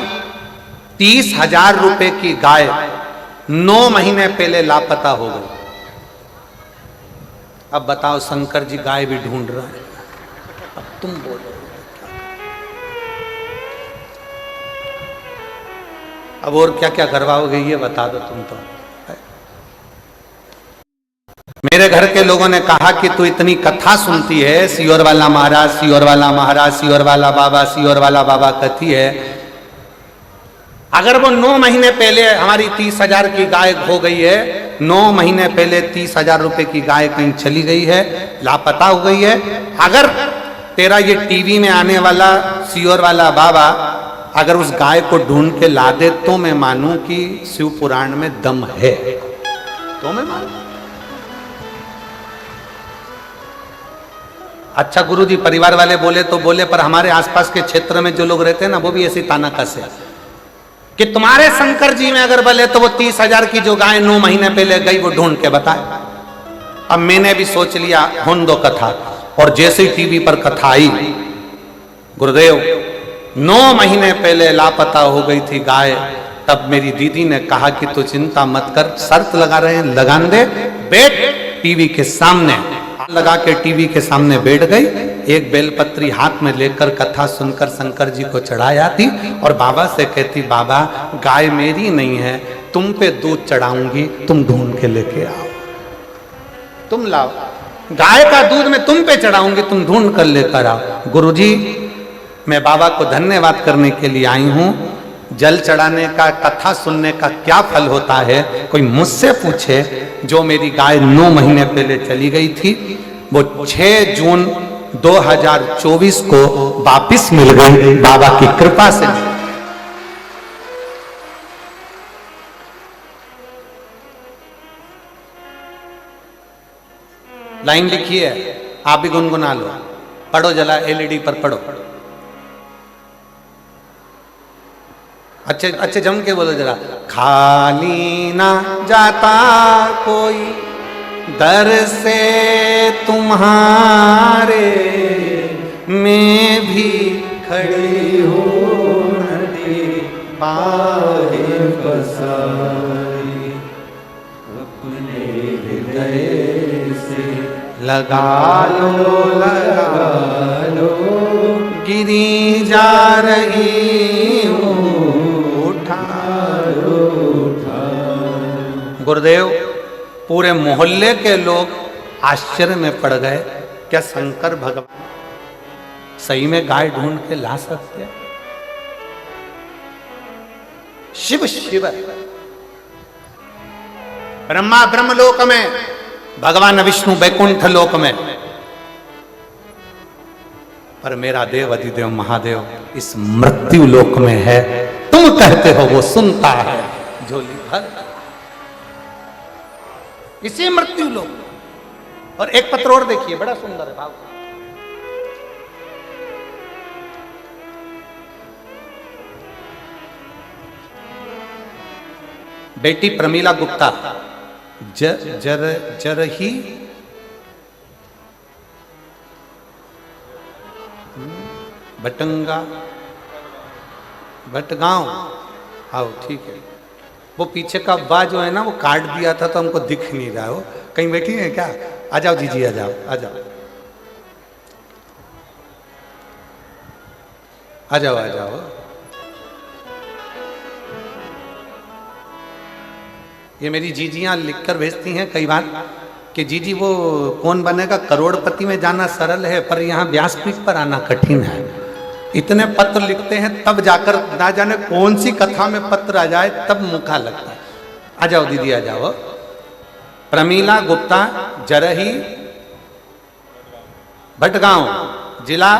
30,000 रुपए की गाय 9 महीने पहले लापता हो गई। अब बताओ, शंकर जी गाय भी ढूंढ रहे हैं, अब तुम बोलो अब और क्या क्या करवाओगे, ये बता दो तुम तो। मेरे घर के लोगों ने कहा कि तू इतनी कथा सुनती है, सियोर वाला महाराज, सियोर वाला महाराज, सियोर वाला बाबा, सियोर वाला बाबा कथी है, अगर वो 9 महीने पहले हमारी 30,000 की गाय हो गई है, 9 महीने पहले 30,000 रुपए की गाय कहीं चली गई है, लापता हो गई है, अगर तेरा ये टीवी में आने वाला सियोर वाला बाबा अगर उस गाय को ढूंढ के ला दे तो मैं मानूं कि शिव पुराण में दम है, तो मैं मानूं। अच्छा गुरुजी परिवार वाले बोले तो बोले, पर हमारे आसपास के क्षेत्र में जो लोग रहते हैं ना वो भी ऐसी ताना कसे कि तुम्हारे शंकर जी में अगर बोले तो वो 30,000 की जो गाय 9 महीने पहले गई वो ढूंढ के बताए। अब मैंने भी सोच लिया होन दो कथा, और जैसे ही टीवी पर कथा आई, गुरुदेव 9 महीने पहले लापता हो गई थी गाय, तब मेरी दीदी ने कहा कि तू चिंता मत कर, शर्त लगा रहे हैं लगान दे, बैठ टीवी के सामने। लगा के टीवी के सामने बैठ गई, एक बेलपत्री हाथ में लेकर कथा सुनकर शंकर जी को चढ़ाया थी और बाबा से कहती, बाबा गाय मेरी नहीं है, तुम पे दूध चढ़ाऊंगी, तुम ढूंढ के लेके आओ, तुम लाओ गाय का दूध मैं तुम पे चढ़ाऊंगी, तुम ढूंढ कर लेकर आओ। गुरुजी मैं बाबा को धन्यवाद करने के लिए आई हूं। जल चढ़ाने का, कथा सुनने का क्या फल होता है कोई मुझसे पूछे। जो मेरी गाय 9 महीने पहले चली गई थी वो 6 जून 2024 को वापिस मिल गई बाबा की कृपा से। लाइन लिखी है, आप भी गुनगुना लो, पढ़ो जला एलईडी पर पढ़ो, अच्छे अच्छे जम के बोलो जरा। खाली ना जाता कोई दर से तुम्हारे, मैं भी खड़ी हूँ नदी पारे बसाई, अपने हृदय से लगा लो गिरी जा रही हूँ, गुरुदेव पूरे मोहल्ले के लोग आश्चर्य में पड़ गए, क्या शंकर भगवान सही में गाय ढूंढ के ला सकते हैं? शिव शिव ब्रह्मा ब्रह्मलोक में, भगवान विष्णु बैकुंठ लोक में, पर मेरा देव अधिदेव महादेव इस मृत्यु लोक में है। तुम कहते हो वो सुनता है झोली भर, इसी मृत्यु लोक। और एक पत्र और देखिए, बड़ा सुंदर है भाव। बेटी प्रमीला गुप्ता जरही बटंगा भटगांव, आओ ठीक है। वो पीछे का बा जो है ना वो काट दिया था तो हमको दिख नहीं रहा। हो कहीं बैठी है क्या? आ जाओ जीजी, आ जाओ आ जाओ आ जाओ आ जाओ। ये मेरी जीजियां लिखकर भेजती हैं कई बार कि जीजी वो कौन बनेगा करोड़पति में जाना सरल है पर यहाँ व्यासपीठ पर आना कठिन है। इतने पत्र लिखते हैं तब जाकर ना जाने कौन सी कथा में पत्र आ जाए तब मुखा लगता है। आ जाओ दीदी आ जाओ। प्रमीला गुप्ता जरही भटगांव जिला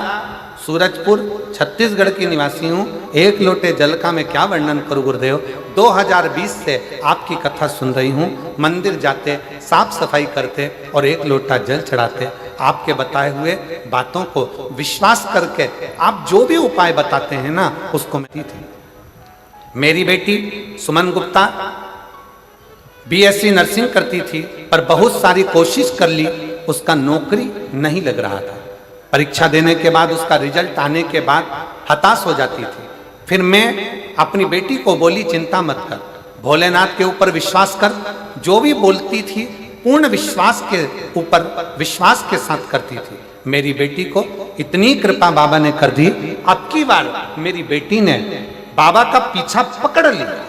सूरजपुर छत्तीसगढ़ की निवासी हूँ। एक लोटे जल का मैं क्या वर्णन करूँ गुरुदेव। 2020 से आपकी कथा सुन रही हूँ। मंदिर जाते साफ सफाई करते और एक लोटा जल चढ़ाते। आपके बताए हुए बातों को विश्वास करके आप जो भी उपाय बताते हैं ना उसको मैं दी थी। मेरी बेटी सुमन गुप्ता BSc नर्सिंग करती थी पर बहुत सारी कोशिश कर ली, उसका नौकरी नहीं लग रहा था। परीक्षा देने के बाद उसका रिजल्ट आने के बाद हताश हो जाती थी। फिर मैं अपनी बेटी को बोली चिंता मत कर, भोलेनाथ के ऊपर विश्वास कर। जो भी बोलती थी पूर्ण विश्वास के ऊपर विश्वास के साथ करती थी। मेरी बेटी को इतनी कृपा बाबा ने कर दी। अब की बार मेरी बेटी ने बाबा का पीछा पकड़ लिया।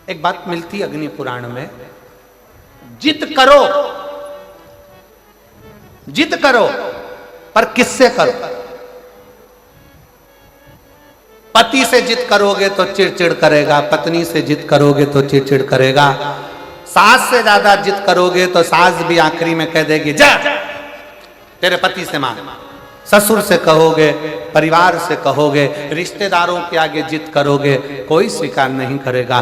एक बात मिलती अग्नि पुराण में, जिद करो जिद करो पर किससे करो। पति से जिद करोगे तो चिड़चिड़ करेगा, पत्नी से जिद करोगे तो चिड़चिड़ करेगा, सास से ज्यादा जिद करोगे तो सास भी आखिरी में कह देगी जा तेरे पति से मांग। ससुर से कहोगे, परिवार से कहोगे, रिश्तेदारों के आगे जिद करोगे, कोई स्वीकार नहीं करेगा।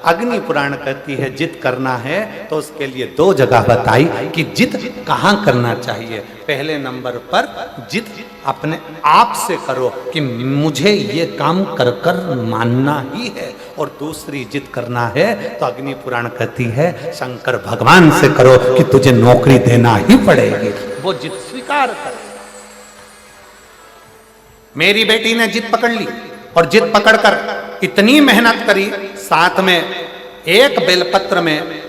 अग्नि पुराण कहती है जिद करना है तो उसके लिए 2 जगह बताई कि जिद कहाँ करना चाहिए। पहले नंबर पर जिद अपने आप से करो कि मुझे ये काम कर कर मानना ही है, और दूसरी जिद करना है तो अग्नि पुराण कहती है शंकर भगवान से करो कि तुझे नौकरी देना ही पड़ेगी। वो जिद स्वीकार कर। मेरी बेटी ने जिद पकड़ ली और जिद पकड़कर इतनी मेहनत करी, साथ में एक बेलपत्र में,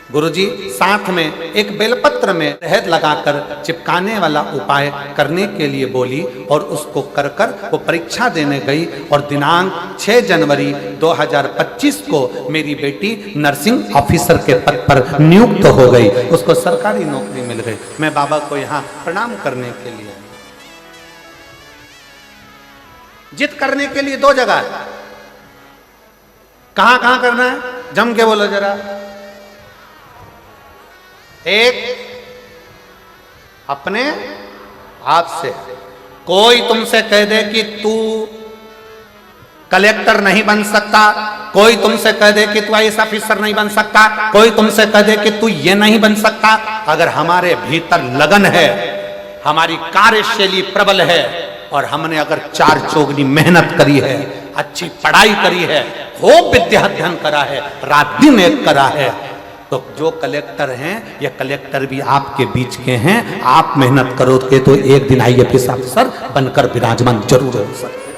गुरुजी साथ में एक बेलपत्र में शहद लगाकर चिपकाने वाला उपाय करने के लिए बोली, और उसको कर कर वो परीक्षा देने गई, और दिनांक 6 जनवरी 2025 को मेरी बेटी नर्सिंग ऑफिसर के पद पर नियुक्त हो गई, उसको सरकारी नौकरी मिल गई। मैं बाबा को यहाँ प्रणाम करने के लिए। जिद करने के लिए 2 जगह है। कहां कहां करना है, जम के बोलो जरा। एक अपने आप से। कोई तुमसे कह दे कि तू कलेक्टर नहीं बन सकता, कोई तुमसे कह दे कि तू आईएएस ऑफिसर नहीं बन सकता, कोई तुमसे कह दे कि तू ये नहीं बन सकता, अगर हमारे भीतर लगन है, हमारी कार्यशैली प्रबल है, और हमने अगर 4 चौगनी मेहनत करी है, अच्छी पढ़ाई करी है, खूब विद्या अध्ययन करा है, रात दिन एक करा है, तो जो कलेक्टर हैं या कलेक्टर भी आपके बीच के हैं, आप मेहनत करोगे तो एक दिन आईएएस अफसर बनकर विराजमान जरूर हो सकते।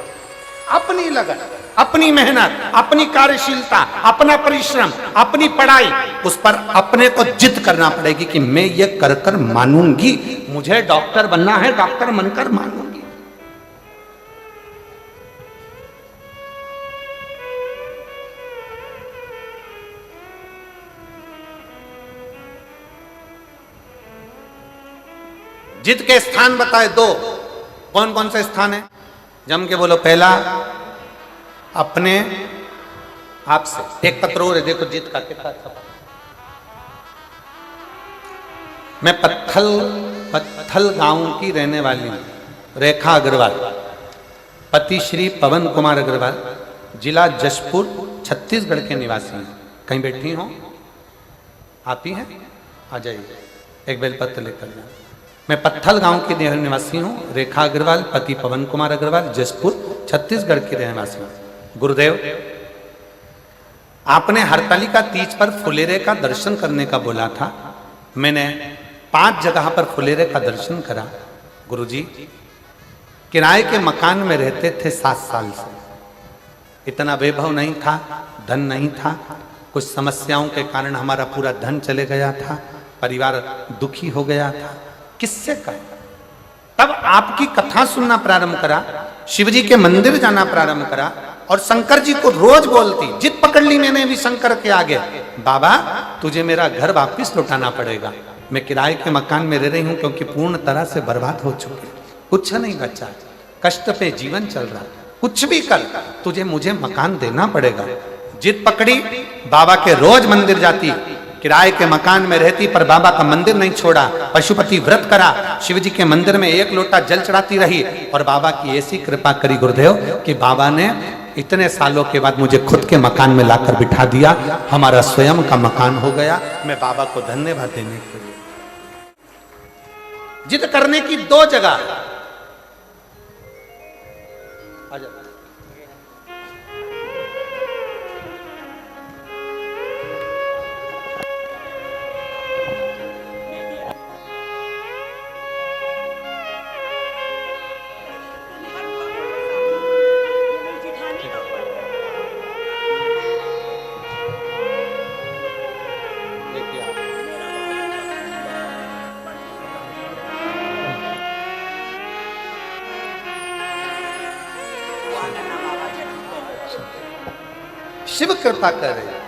अपनी लगन, अपनी मेहनत, अपनी कार्यशीलता, अपना परिश्रम, अपनी पढ़ाई, उस पर अपने को जिद करना पड़ेगी कि मैं ये कर कर मानूंगी, मुझे डॉक्टर बनना है, डॉक्टर बनकर मानूंगी। जिद के स्थान बताए 2, कौन कौन से स्थान है, जम के बोलो। पहला अपने आप से। एक पत्र और है, देखो जिद का कितना अच्छा। मैं पत्थल गांव की रहने वाली हूं, रेखा अग्रवाल, पति श्री पवन कुमार अग्रवाल, जिला जशपुर, छत्तीसगढ़ के निवासी हैं। कहीं बैठी हो आप ही हैं, आ जाइए, एक बेलपत्र लेकर जाए। मैं पत्थल गांव की निवासी हूँ, रेखा अग्रवाल, पति पवन कुमार अग्रवाल, जशपुर, छत्तीसगढ़ की रहवासी हूँ। गुरुदेव, आपने हरतालिका तीज पर फुलेरे का दर्शन करने का बोला था। मैंने 5 जगह पर फुलेरे का दर्शन करा। गुरुजी, किराए के मकान में रहते थे 7 साल से। इतना वैभव नहीं था, धन नहीं था, कुछ समस्याओं के कारण हमारा पूरा धन चले गया था, परिवार दुखी हो गया था। किससे कहा? तब आपकी कथा सुनना प्रारंभ करा, शिवजी के मंदिर जाना प्रारंभ करा, और शंकर जी को रोज बोलती, जिद पकड़ ली मैंने भी शंकर के आगे, बाबा तुझे मेरा घर वापिस लौटाना पड़ेगा। मैं किराए के मकान में रह रही हूं क्योंकि पूर्ण तरह से बर्बाद हो चुके, कुछ नहीं बचा, कष्ट पे जीवन चल रहा, कुछ भी कर तुझे मुझे मकान देना पड़ेगा। जिद पकड़ी, बाबा के रोज मंदिर जाती, किराए के मकान में रहती, पर बाबा का मंदिर नहीं छोड़ा। पशुपति व्रत करा, शिवजी के मंदिर में 1 लोटा जल चढ़ाती रही, और बाबा की ऐसी कृपा करी गुरुदेव कि बाबा ने इतने सालों के बाद मुझे खुद के मकान में लाकर बिठा दिया, हमारा स्वयं का मकान हो गया। मैं बाबा को धन्यवाद देने के लिए। जिद करने की 2 जगह। शिव कृपा कर रहे।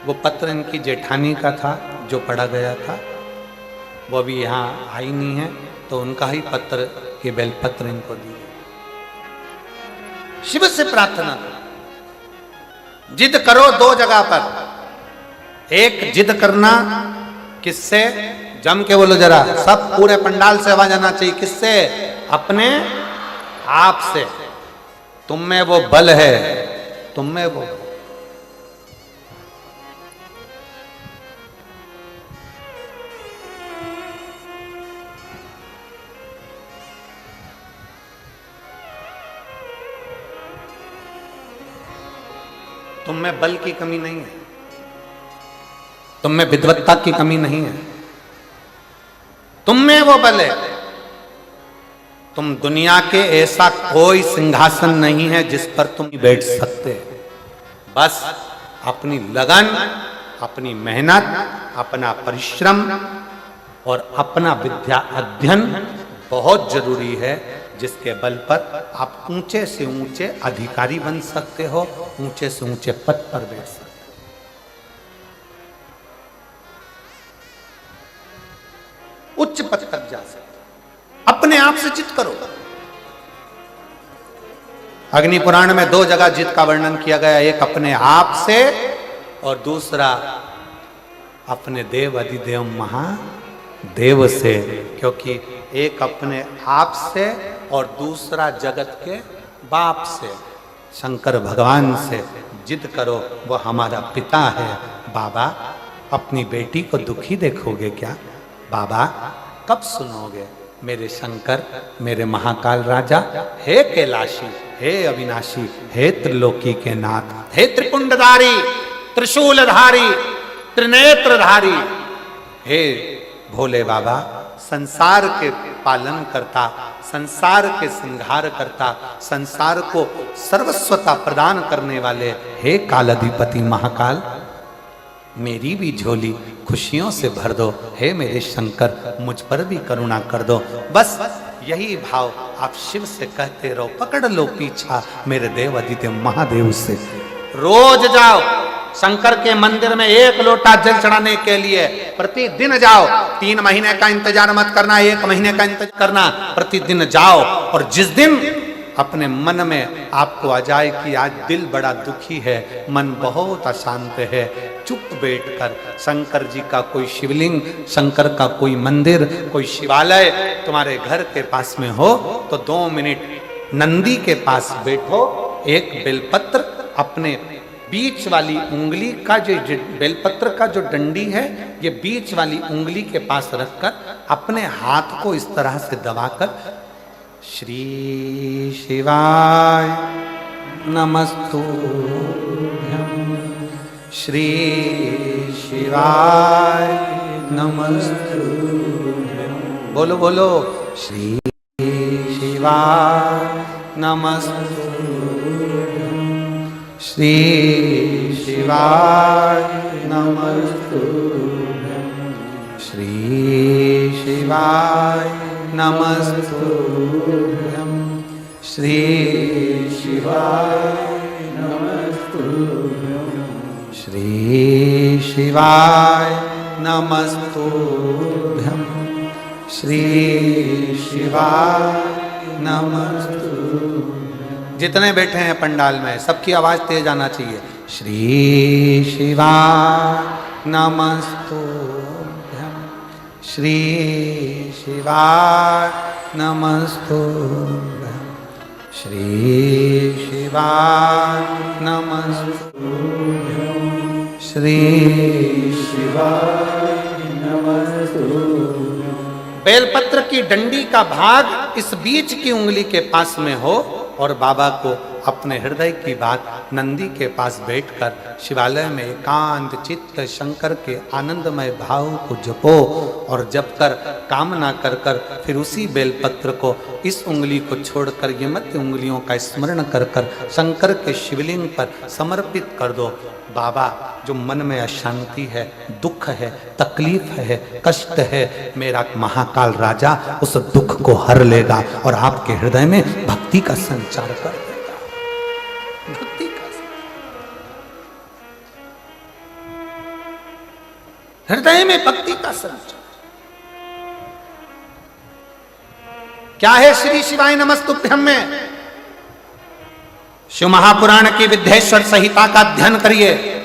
वो पत्र इनकी जेठानी का था जो पढ़ा गया था, वो अभी यहाँ आई नहीं है, तो उनका ही पत्र, ये बेलपत्र इनको दी। शिव से प्रार्थना, जिद करो 2 जगह पर। एक जिद करना किससे, जम के बोलो जरा, सब पूरे पंडाल से आवाज आना चाहिए। किससे? अपने आप से। तुम में वो बल है, तुम में वो तुम में बल की कमी नहीं है, तुम में विद्वत्ता की कमी नहीं है, तुम में वो बल है। तुम दुनिया के ऐसा कोई सिंहासन नहीं है जिस पर तुम बैठ सकते। बस अपनी लगन, अपनी मेहनत, अपना परिश्रम और अपना विद्या अध्ययन बहुत जरूरी है, जिसके बल पर आप ऊंचे से ऊंचे अधिकारी बन सकते हो, ऊंचे से ऊंचे पद पर बैठ सकते हो, उच्च पद तक जा सकते हो। अपने आप से जिद करो। अग्नि पुराण में 2 जगह जिद का वर्णन किया गया, एक अपने आप से और दूसरा अपने देव अधिदेव महादेव से। क्योंकि एक अपने आप से और दूसरा जगत के बाप से, शंकर भगवान से जिद करो। वो हमारा पिता है। बाबा, अपनी बेटी को दुखी देखोगे क्या? बाबा, कब सुनोगे? मेरे शंकर, मेरे महाकाल राजा, हे कैलाशी, हे अविनाशी, हे त्रिलोकी के नाथ, हे त्रिपुंडधारी, त्रिशूलधारी, त्रिनेत्रधारी, हे भोले बाबा, संसार के पालन करता, संसार के संहार करता, संसार को सर्वस्वता प्रदान करने वाले, हे कालाधिपति महाकाल, मेरी भी झोली खुशियों से भर दो। हे मेरे शंकर, मुझ पर भी करुणा कर दो। बस यही भाव आप शिव से कहते रहो। पकड़ लो पीछा मेरे देव आदित्य महादेव से। रोज जाओ शंकर के मंदिर में 1 लोटा जल चढ़ाने के लिए, प्रतिदिन जाओ। 3 महीने का इंतजार मत करना, 1 महीने का इंतजार करना। प्रतिदिन जाओ, और जिस दिन अपने मन में आपको आ जाए कि आज दिल बड़ा दुखी है, मन बहुत अशांत है, चुप बैठकर शंकर जी का कोई शिवलिंग, शंकर का कोई मंदिर, कोई शिवालय तुम्हारे घर के पास में हो तो 2 मिनट नंदी के पास बैठो। एक बेलपत्र अपने बीच वाली उंगली का, जो बेलपत्र का जो डंडी है, ये बीच वाली उंगली के पास रखकर अपने हाथ को इस तरह से दबाकर श्री शिवाय नमस्तुभ्यं, श्री शिवाय नमस्तुभ्यं, बोलो बोलो, श्री शिवाय नमस्तुभ्यं, श्री शिवाय नमस्तुभ्यं, श्री शिवाय नमस्तुभ्यं, श्री शिवाय नमस्तुभ्यं, श्री शिवाय नमस्तुभ्यं, श्री शिवाय नमस्तुभ्यं। जितने बैठे हैं पंडाल में सबकी आवाज तेज आना चाहिए। श्री शिवाय नमस्तुभ्यं, श्री शिवाय नमस्तुभ्यं, श्री शिवाय नमस्तुभ्यं, श्री शिवाय नमस्तुभ्यं। बेलपत्र की डंडी का भाग इस बीच की उंगली के पास में हो और बाबा को अपने हृदय की बात नंदी के पास बैठकर शिवालय में एकांत चित्त शंकर के आनंदमय भाव को जपो, और जप कर कामना कर कर फिर उसी बेलपत्र को इस उंगली को छोड़कर ये मध्य उंगलियों का स्मरण कर कर शंकर के शिवलिंग पर समर्पित कर दो। बाबा, जो मन में अशांति है, दुख है, तकलीफ है, कष्ट है, मेरा महाकाल राजा उस दुख को हर लेगा और आपके हृदय में भक्ति का संचार कर देगा। भक्ति का हृदय में भक्ति का संचार क्या है? श्री शिवाय नमस्तुभ्यं में शिव महापुराण की विद्येश्वर संहिता का अध्ययन करिए।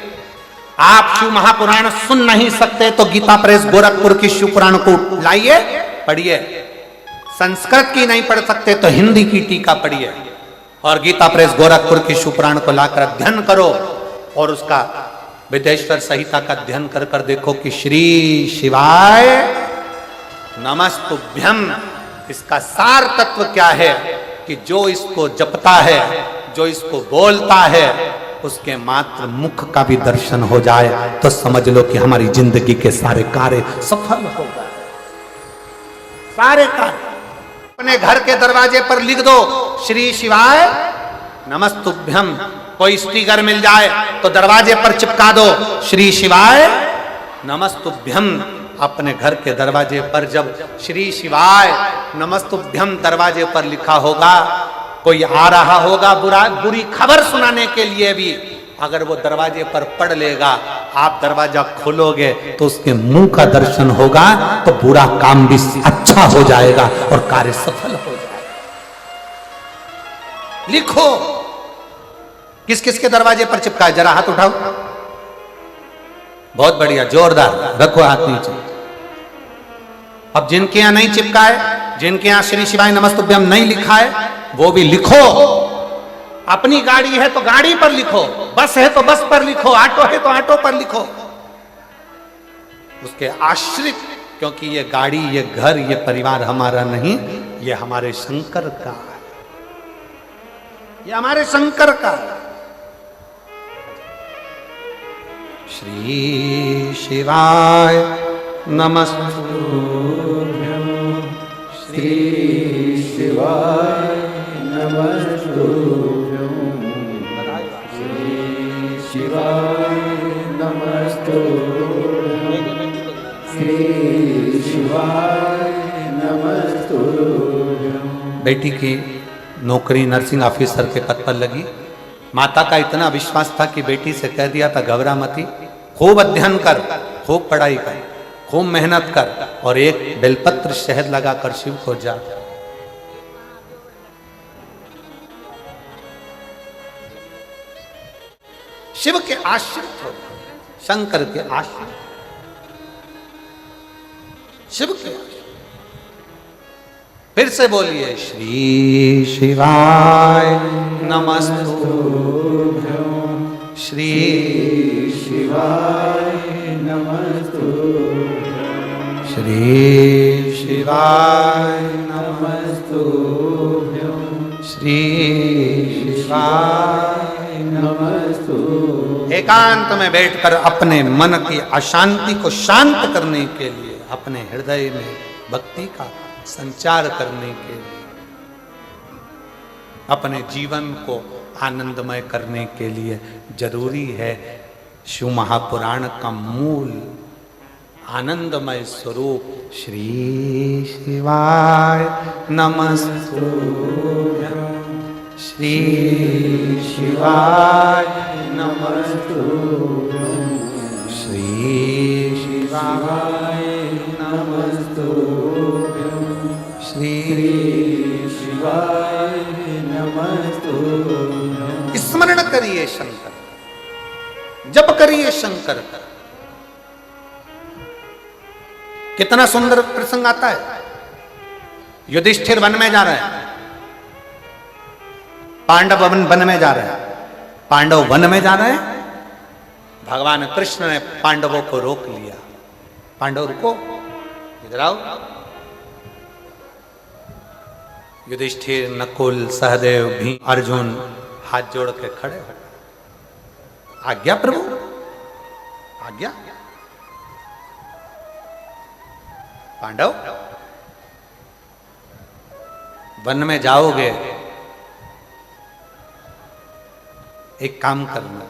आप शिव महापुराण सुन नहीं सकते तो गीता प्रेस गोरखपुर की शिव पुराण को लाइए, पढ़िए। संस्कृत की नहीं पढ़ सकते तो हिंदी की टीका पढ़िए और गीता प्रेस गोरखपुर की शिव पुराण को लाकर अध्ययन करो और उसका विदेश्वर संहिता का अध्ययन कर कर देखो कि श्री शिवाय नमस्तुभ्यम, इसका सार तत्व क्या है कि जो इसको जपता है, जो इसको बोलता है, उसके मात्र मुख का भी दर्शन हो जाए तो समझ लो कि हमारी जिंदगी के सारे कार्य सफल हो गए। सारे कार्य अपने घर के दरवाजे पर लिख दो श्री शिवाय नमस्तुभ्यम। कोई स्टिकर मिल जाए तो दरवाजे पर चिपका दो श्री शिवाय नमस्तुभ्यम। अपने घर के दरवाजे पर जब श्री शिवाय नमस्तुभ्यम दरवाजे पर लिखा होगा, कोई आ रहा होगा बुरी खबर सुनाने के लिए भी, अगर वो दरवाजे पर पढ़ लेगा, आप दरवाजा खोलोगे तो उसके मुंह का दर्शन होगा तो बुरा काम भी अच्छा हो जाएगा और कार्य सफल हो जाएगा। लिखो किस किस के दरवाजे पर चिपका है, जरा हाथ उठाओ। बहुत बढ़िया, जोरदार, रखो हाथ नीचे। अब जिनके यहां नहीं चिपका है, जिनके यहां श्री शिवाय नमस्तुभ्यम नहीं लिखा है, वो भी लिखो। अपनी गाड़ी है तो गाड़ी पर लिखो, बस है तो बस पर लिखो, ऑटो है तो ऑटो पर लिखो। उसके आश्रित, क्योंकि ये गाड़ी, ये घर, ये परिवार हमारा नहीं, ये हमारे शंकर का है, ये हमारे शंकर का है। श्री शिवाय नमस्तुभ्यं, श्री शिवाय नमस्तुभ्यं, श्री शिवाय नमस्तुभ्यं, श्री शिवाय नमस्तुभ्यं। बेटी की नौकरी नर्सिंग ऑफिसर के पद पर लगी। माता का इतना विश्वास था कि बेटी से कह दिया था, घबरा मती, खूब अध्ययन कर, खूब पढ़ाई कर, खूब मेहनत कर और एक बेलपत्र शहद लगाकर शिव को जा। शिव के आश्रित हो, शंकर के आश्रित, शिव के आश्रित। फिर से बोलिए श्री शिवाय नमस्तुभ्यं, श्री शिवाय नमस्तुभ्यं, श्री शिवाय नमस्तुभ्यं, श्री शिवाय नमस्तुभ्यं। एकांत में बैठकर अपने मन की अशांति को शांत करने के लिए, अपने हृदय में भक्ति का संचार करने के लिए, अपने जीवन को आनंदमय करने के लिए जरूरी है शिव महापुराण का मूल आनंदमय स्वरूप श्री शिवाय नमस्तुभ्यं, श्री शिवाय नमस्तुभ्यं, श्री शिवाय नमस्तुभ्यं, श्री शिवाय नमस्तुभ्यं। स्मरण करिए शंकर, जप करिए शंकर का। कितना सुंदर प्रसंग आता है। युधिष्ठिर वन में जा रहे हैं, पांडव वन में जा रहे हैं, पांडव वन में जा रहे हैं। भगवान कृष्ण ने पांडवों को रोक लिया। पांडव रुको, इधर आओ। युधिष्ठिर, नकुल, सहदेव, भीम, अर्जुन हाथ जोड़ के खड़े हो। आज्ञा प्रभु, आज्ञा। पांडव वन में जाओगे, एक काम करना,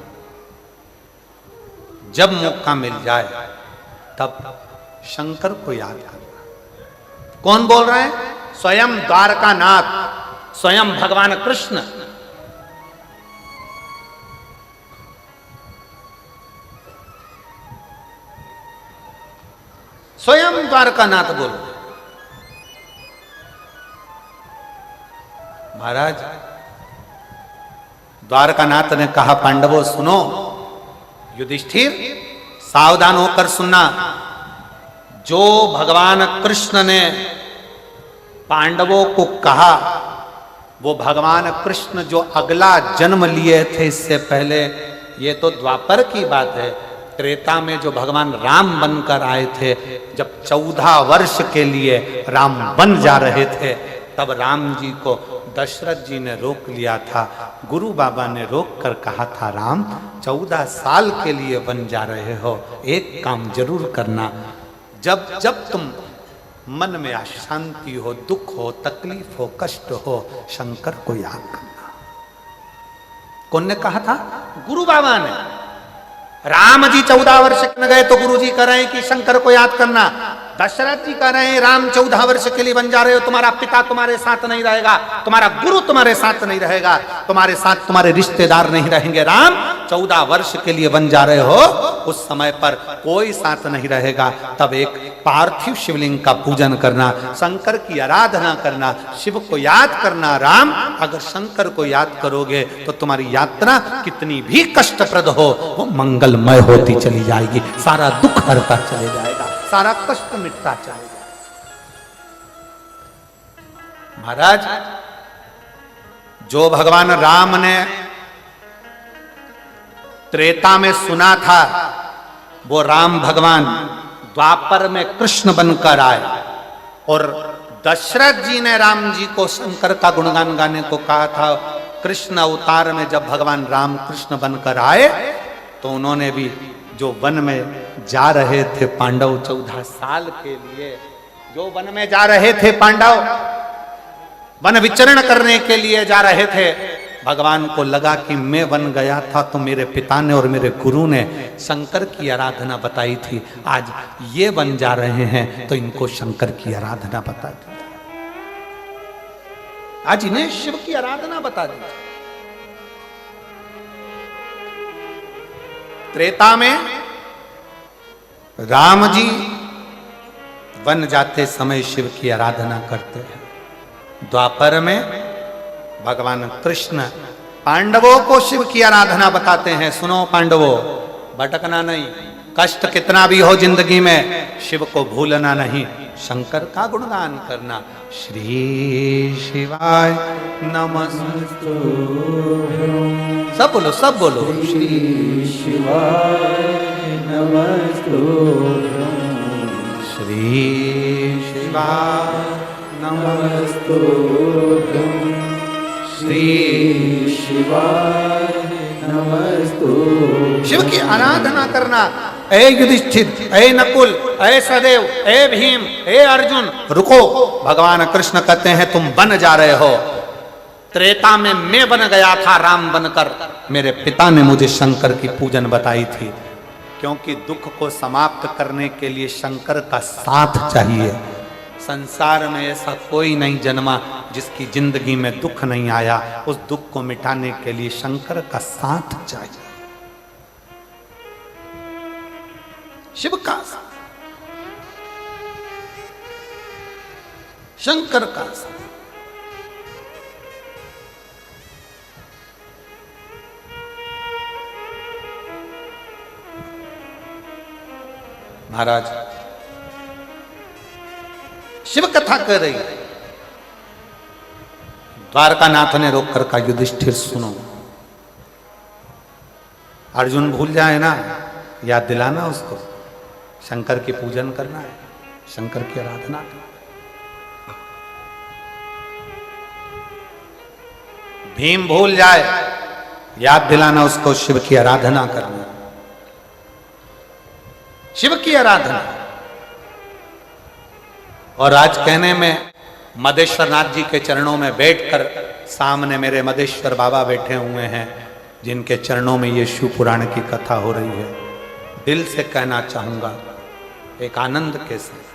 जब मौका मिल जाए तब शंकर को याद करना। कौन बोल रहे हैं? स्वयं द्वारकानाथ, स्वयं भगवान कृष्ण। स्वयं द्वारकानाथ बोलो। महाराज, द्वारकानाथ ने कहा, पांडवों सुनो, युधिष्ठिर सावधान होकर सुनना, जो भगवान कृष्ण ने पांडवों को कहा, वो भगवान कृष्ण जो अगला जन्म लिए थे इससे पहले, ये तो द्वापर की बात है। त्रेता में जो भगवान राम बनकर आए थे, जब 14 वर्ष के लिए राम बन जा रहे थे, तब राम जी को दशरथ जी ने रोक लिया था। गुरु बाबा ने रोक कर कहा था, राम 14 साल के लिए बन जा रहे हो, एक काम जरूर करना, जब जब तुम मन में अशांति हो, दुख हो, तकलीफ हो, कष्ट हो, शंकर को याद करना। कौन ने कहा था? गुरु बाबा ने। राम जी 14 वर्ष न गए तो गुरु जी कह रहे हैं कि शंकर को याद करना। दशरथ जी कह रहे हैं राम 14 वर्ष के लिए बन जा रहे हो, तुम्हारा पिता तुम्हारे साथ नहीं रहेगा, तुम्हारा गुरु तुम्हारे साथ नहीं रहेगा, तुम्हारे साथ तुम्हारे रिश्तेदार नहीं रहेंगे। राम 14 वर्ष के लिए बन जा रहे हो, उस समय पर कोई साथ नहीं रहेगा। तब एक पार्थिव शिवलिंग का पूजन करना, शंकर की आराधना करना, शिव को याद करना। राम, अगर शंकर को याद करोगे तो तुम्हारी यात्रा कितनी भी कष्टप्रद हो, वो मंगलमय होती चली जाएगी, सारा दुख हरता चले जाएगा, सारा कष्ट मिटता चलेगा। महाराज, जो भगवान राम ने त्रेता में सुना था, वो राम भगवान द्वापर में कृष्ण बनकर आए। और दशरथ जी ने राम जी को शंकर का गुणगान गाने को कहा था। कृष्ण अवतार में जब भगवान राम कृष्ण बनकर आए, तो उन्होंने भी जो वन में जा रहे थे पांडव 14 साल के लिए, जो वन में जा रहे थे पांडव, वन विचरण करने के लिए जा रहे थे, भगवान को लगा कि मैं वन गया था तो मेरे पिता ने और मेरे गुरु ने शंकर की आराधना बताई थी, आज ये वन जा रहे हैं तो इनको शंकर की आराधना बता दी, आज इन्हें शिव की आराधना बता दी। त्रेता में राम जी वन जाते समय शिव की आराधना करते हैं, द्वापर में भगवान कृष्ण पांडवों को शिव की आराधना बताते हैं। सुनो पांडवों, भटकना नहीं, कष्ट कितना भी हो जिंदगी में, शिव को भूलना नहीं, शंकर का गुणगान करना। श्री शिवाय नमस्तु, सब बोलो, सब बोलो, श्री शिवाय नमस्तुभ्यं, श्री शिवाय नमस्तुभ्यं, श्री शिवाय नमस्तुभ्यं। शिव की आराधना करना। ए युधिष्ठिर, ए नकुल, ए सदेव, ए भीम, ए अर्जुन, रुको। भगवान कृष्ण कहते हैं तुम बन जा रहे हो, त्रेता में मैं बन गया था राम बनकर, मेरे पिता ने मुझे शंकर की पूजन बताई थी, क्योंकि दुख को समाप्त करने के लिए शंकर का साथ चाहिए। संसार में ऐसा कोई नहीं जन्मा जिसकी जिंदगी में दुख नहीं आया, उस दुख को मिटाने के लिए शंकर का साथ चाहिए, शिव का साथ, शंकर का साथ। महाराज, शिव कथा कर रही है, द्वारकानाथ ने रोक कर कहा युधिष्ठिर सुनो, अर्जुन भूल जाए ना, याद दिलाना उसको, शंकर की पूजन करना है, शंकर की आराधना करना। भीम भूल जाए, याद दिलाना उसको, शिव की आराधना करना, शिव की आराधना। और आज कहने में मदेश्वर नाथ जी के चरणों में बैठकर, सामने मेरे मदेश्वर बाबा बैठे हुए हैं जिनके चरणों में ये शिव पुराण की कथा हो रही है, दिल से कहना चाहूंगा एक आनंद के साथ,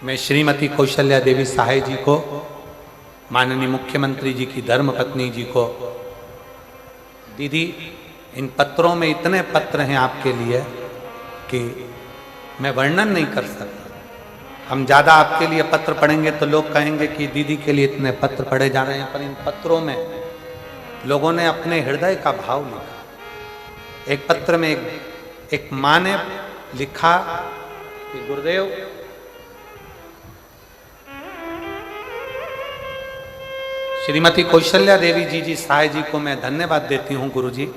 मैं श्रीमती कौशल्या देवी सहाय जी को, माननीय मुख्यमंत्री जी की धर्मपत्नी जी को, दीदी इन पत्रों में इतने पत्र हैं आपके लिए कि मैं वर्णन नहीं कर सकता। हम ज़्यादा आपके लिए पत्र पढ़ेंगे तो लोग कहेंगे कि दीदी के लिए इतने पत्र पढ़े जा रहे हैं, पर इन पत्रों में लोगों ने अपने हृदय का भाव लिखा। एक पत्र में एक माँ ने लिखा कि गुरुदेव, श्रीमती कौशल्या देवी जी साय जी को मैं धन्यवाद देती हूँ गुरुजी।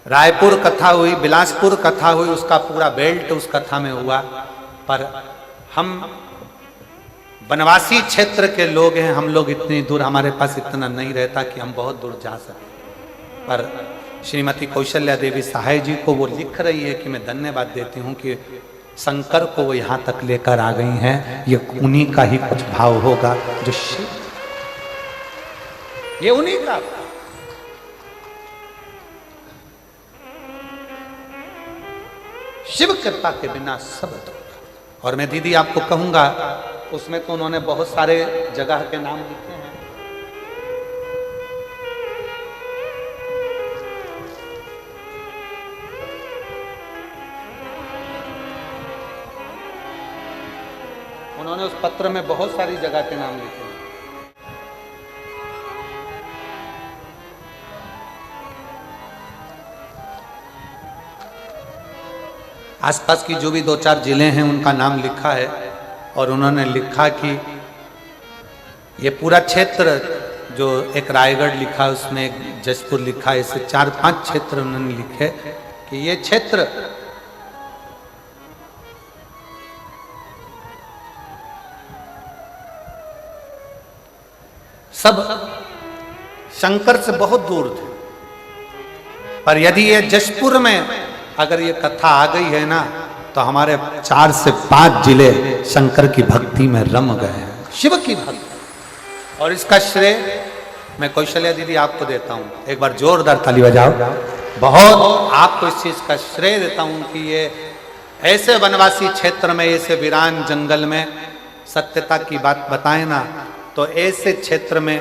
रायपुर कथा हुई, बिलासपुर कथा हुई, उसका पूरा बेल्ट उस कथा में हुआ, पर हम वनवासी क्षेत्र के लोग हैं, हम लोग इतनी दूर, हमारे पास इतना नहीं रहता कि हम बहुत दूर जा सकें। पर श्रीमती कौशल्या देवी सहाय जी को वो लिख रही है कि मैं धन्यवाद देती हूँ कि शंकर को वो यहाँ तक लेकर आ गई हैं। ये उन्हीं का ही कुछ भाव होगा जो शिव, ये उन्हीं का। शिव कृपा के बिना सब अधूरा। और मैं दीदी आपको कहूंगा, उसमें तो उन्होंने बहुत सारे जगह के नाम लिखे हैं। उन्होंने उस पत्र में बहुत सारी जगह के नाम लिखे हैं। आसपास की जो भी 2-4 जिले हैं उनका नाम लिखा है, और उन्होंने लिखा कि ये पूरा क्षेत्र, जो एक रायगढ़ लिखा, उसमें एक जसपुर लिखा, ऐसे 4-5 क्षेत्र उन्होंने लिखे कि ये क्षेत्र सब शंकर से बहुत दूर थे, पर यदि ये जसपुर में अगर ये कथा आ गई है ना, तो हमारे 4 से 5 जिले शंकर की भक्ति में रम गए हैं, शिव की भक्ति। और इसका श्रेय मैं कौशल्या दीदी आपको देता हूं। एक बार जोरदार ताली बजाओ। बहुत आपको इस चीज का श्रेय देता हूं कि ये ऐसे वनवासी क्षेत्र में, ऐसे वीरान जंगल में सत्यता की बात बताए ना, तो ऐसे क्षेत्र में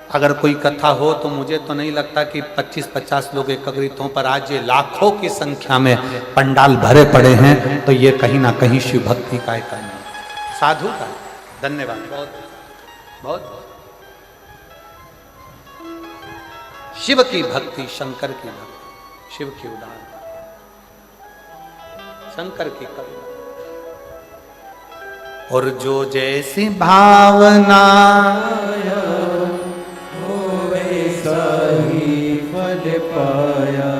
अगर कोई कथा हो तो मुझे तो नहीं लगता कि 25-50 लोग एकत्रित हों, पर आज ये लाखों की संख्या में पंडाल भरे पड़े हैं, तो ये कहीं ना कहीं शिव भक्ति का एक साधु का। धन्यवाद, बहुत बहुत। शिव की भक्ति, शंकर की भक्ति, शिव की उदाहरण, शंकर की करुणा। और जो जैसी भावना फल पाया,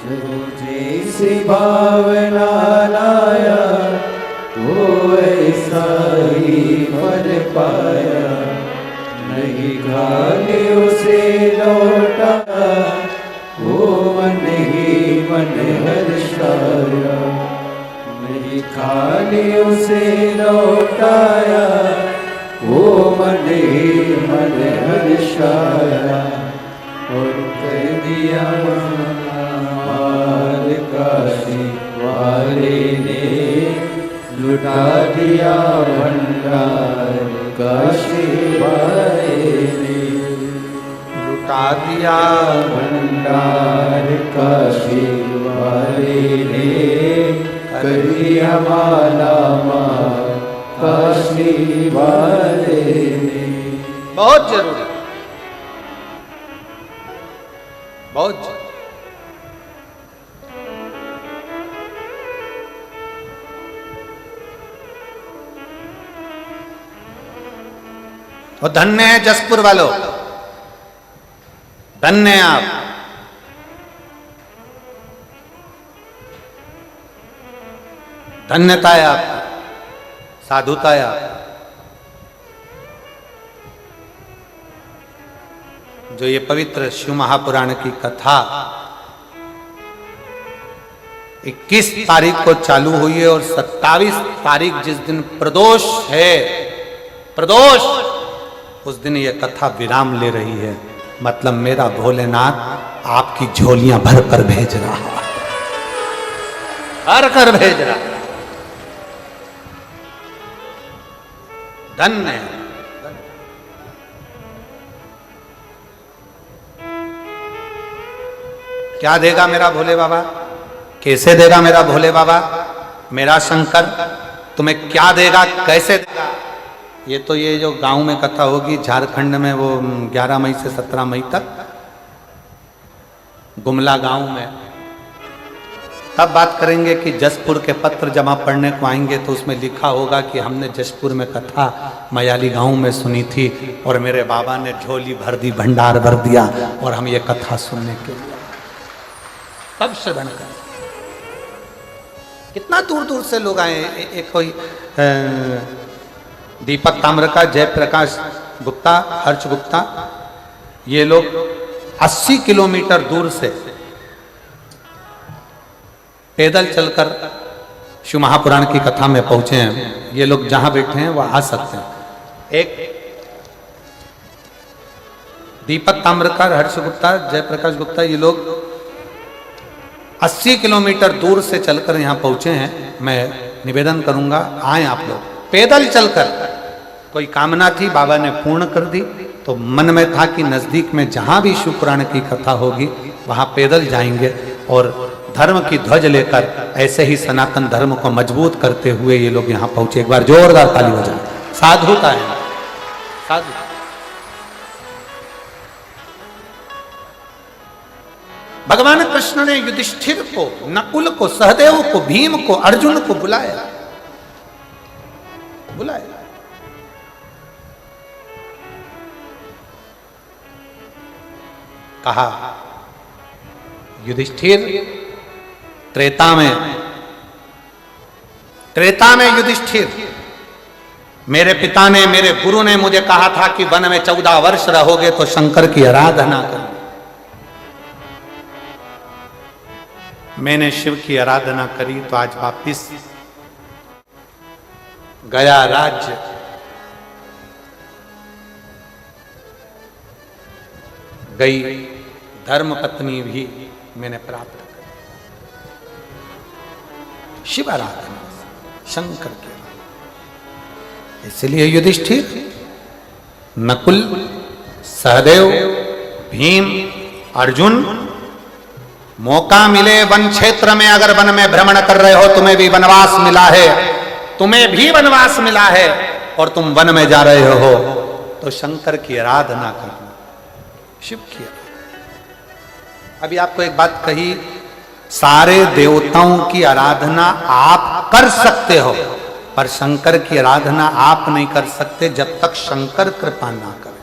जो जैसी भावना लाया, वो ऐसा ही फल पाया। नहीं खाली उसे लौटा, वो मन ही मन हर्षाया। नहीं खाली उसे लौटाया, वो मन ही मन हर्षाया। और कर दिया माल काशी वाले ने, लुटा दिया भंडार काशी वाले ने। लुटा दिया भंडार काशी वाले ने, कर दिया माला माल काशी वाले ने। बहुत जरूरी, बहुत जरूरी। और धन्य है जसपुर वालों, धन्य है आप। धन्यता है आपकी, साधुता है आपकी। जो ये पवित्र शिव महापुराण की कथा 21 तारीख को चालू हुई है, और 27 तारीख जिस दिन प्रदोष है, प्रदोष, उस दिन ये कथा विराम ले रही है। मतलब मेरा भोलेनाथ आपकी झोलियां भर कर भेज रहा है, भर कर भेज रहा है। धन्य है। क्या देगा मेरा भोले बाबा, कैसे देगा मेरा भोले बाबा, मेरा शंकर तुम्हें क्या देगा, कैसे देगा? ये तो ये जो गांव में कथा होगी झारखंड में, वो 11 मई से 17 मई तक, गुमला गांव में। तब बात करेंगे कि जसपुर के पत्र जमा पढ़ने को आएंगे तो उसमें लिखा होगा कि हमने जसपुर में कथा मयाली गांव में सुनी थी और मेरे बाबा ने झोली भर दी, भंडार भर दिया और हम ये कथा सुनने के लिए तब श्रवण कर। कितना दूर दूर से लोग आए। एक कोई दीपक ताम्रका, जयप्रकाश गुप्ता, हर्ष गुप्ता, ये लोग 80 किलोमीटर दूर से पैदल चलकर शिव महापुराण की कथा में पहुंचे हैं। ये लोग जहां बैठे हैं वह आ सकते हैं। एक दीपक ताम्रकार, हर्ष गुप्ता, जयप्रकाश गुप्ता, ये लोग 80 किलोमीटर दूर से चलकर यहां पहुंचे हैं। मैं निवेदन करूंगा आए आप लोग पैदल चलकर। कोई कामना थी, बाबा ने पूर्ण कर दी। तो मन में था कि नजदीक में जहां भी शिव पुराण की कथा होगी वहां पैदल जाएंगे और धर्म की ध्वज लेकर ऐसे ही सनातन धर्म को मजबूत करते हुए ये लोग यहां पहुंचे। एक बार जोरदार ताली बजाएं। साधुता है, साधु। भगवान कृष्ण ने युधिष्ठिर को, नकुल को, सहदेव को, भीम को, अर्जुन को बुलाया। कहा युधिष्ठिर, त्रेता में युधिष्ठिर, मेरे पिता ने, मेरे गुरु ने मुझे कहा था कि वन में 14 वर्ष रहोगे तो शंकर की आराधना करो। मैंने शिव की आराधना करी तो आज वापिस गया राज्य, गई धर्म पत्नी भी मैंने प्राप्त कर। शिव आराधना, शंकर की आराधना। इसलिए युधिष्ठिर, नकुल, सहदेव, भीम, अर्जुन, मौका मिले वन क्षेत्र में, अगर वन में भ्रमण कर रहे हो, तुम्हें भी वनवास मिला है, तुम्हें भी वनवास मिला है और तुम वन में जा रहे हो तो शंकर की आराधना करना, शिव की आराधना। अभी आपको एक बात कही, सारे देवताओं की आराधना आप कर सकते हो पर शंकर की आराधना आप नहीं कर सकते जब तक शंकर कृपा ना करे,